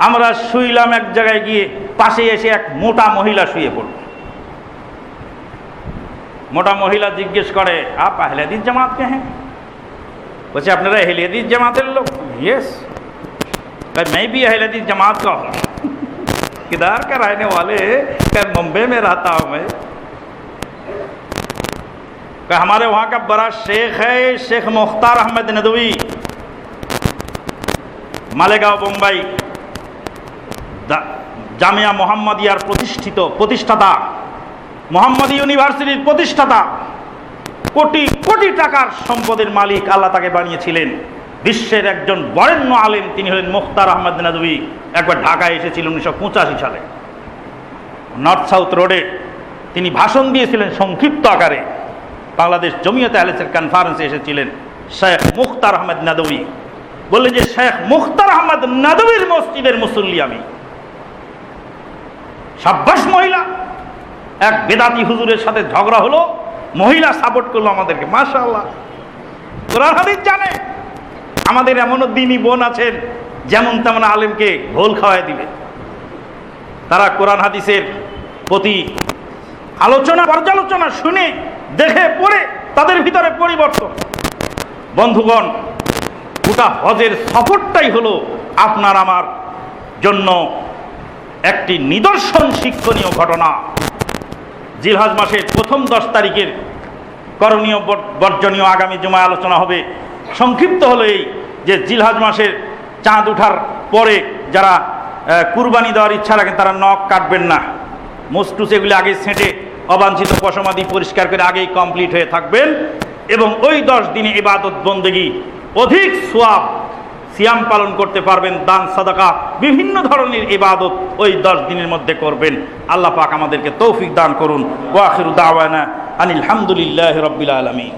আমরা শুইলাম এক জায়গায় গিয়ে, পাশে এসে এক মোটা মহিলা শুয়ে পড়ল। মোটা মহিলা জিজ্ঞেস করে, আপ আহলে হাদিস জামাত কে হ্যাঁ? বলছে, আপনারা আহলে হাদিস জামাতের লোক? यस। मैं भी अहले हदीस जमात का हूँ। किधर का रहने वाले? मुंबई में रहता हूँ मैं। हमारे वहाँ का बड़ा शेख है, शेख मुख्तार अहमद नदवी, मालेगांव मुंबई, জামিয়া মোহাম্মদিয়ার প্রতিষ্ঠাতা, মোহাম্মদী ইউনিভার্সিটির প্রতিষ্ঠাতা, কোটি কোটি টাকার সম্পদের মালিক আল্লাহ তাকে বানিয়েছিলেন। বিশ্বের একজন বরেণ্য আলেম তিনি হলেন মুখতার আহমদ নদভী। একবার ঢাকায় এসেছিলেন 1985 সালে, নর্থ সাউথ রোডে তিনি ভাষণ দিয়েছিলেন সংক্ষিপ্ত আকারে। বাংলাদেশ জমিয়তে আহলে হাদিসের কনফারেন্সে এসেছিলেন শেখ মুখতার আহমদ নদভী। বললেন যে শেখ মুখতার আহমদ নদভীর মসজিদের মুসল্লি আমি। সাব্বাস মহিলা, এক বেদাতি হুজুরের সাথে ঝগড়া হলো, মহিলা সাপোর্ট করলো আমাদেরকে, মাশাআল্লাহ, কোরআন হাদিস জানে। আমাদের এমনও দিনী বোন আছেন যেমন তেমন আলেমকে ঘোল খাওয়াই দিবে। তারা কোরআন হাদিসের প্রতি আলোচনা পর্যালোচনা শুনে দেখে পড়ে তাদের ভিতরে পরিবর্তন। বন্ধুগণ, গোটা হজের সফরটাই হলো আপনার আমার জন্য একটি নিদর্শন শিক্ষণীয় ঘটনা। জিলহজ মাসের প্রথম 10 তারিখের করণীয় বর্জনীয় আগামী জুমায় আলোচনা হবে। সংক্ষিপ্ত হলো এই যে জিলহজ মাসের চাঁদ ওঠার পরে যারা কুরবানি দেওয়ার ইচ্ছা রাখেন তারা নখ কাটবেন না, মোস্টুস এগুলি আগে ছেঁটে অবাঞ্ছিত পশমাদি পরিষ্কার করে আগেই কমপ্লিট হয়ে থাকবেন এবং ওই 10 দিনে ইবাদত বন্দেগী অধিক সওয়াব সিয়াম পালন করতে পারবেন, দান সাদাকা বিভিন্ন ধরনের ইবাদত ওই 10 দিনের মধ্যে করবেন। আল্লাহ পাক আমাদেরকে তৌফিক দান করুন। ওয়া আখিরু দাওয়ানা আনিল হামদুলিল্লাহি রাব্বিল আলামিন।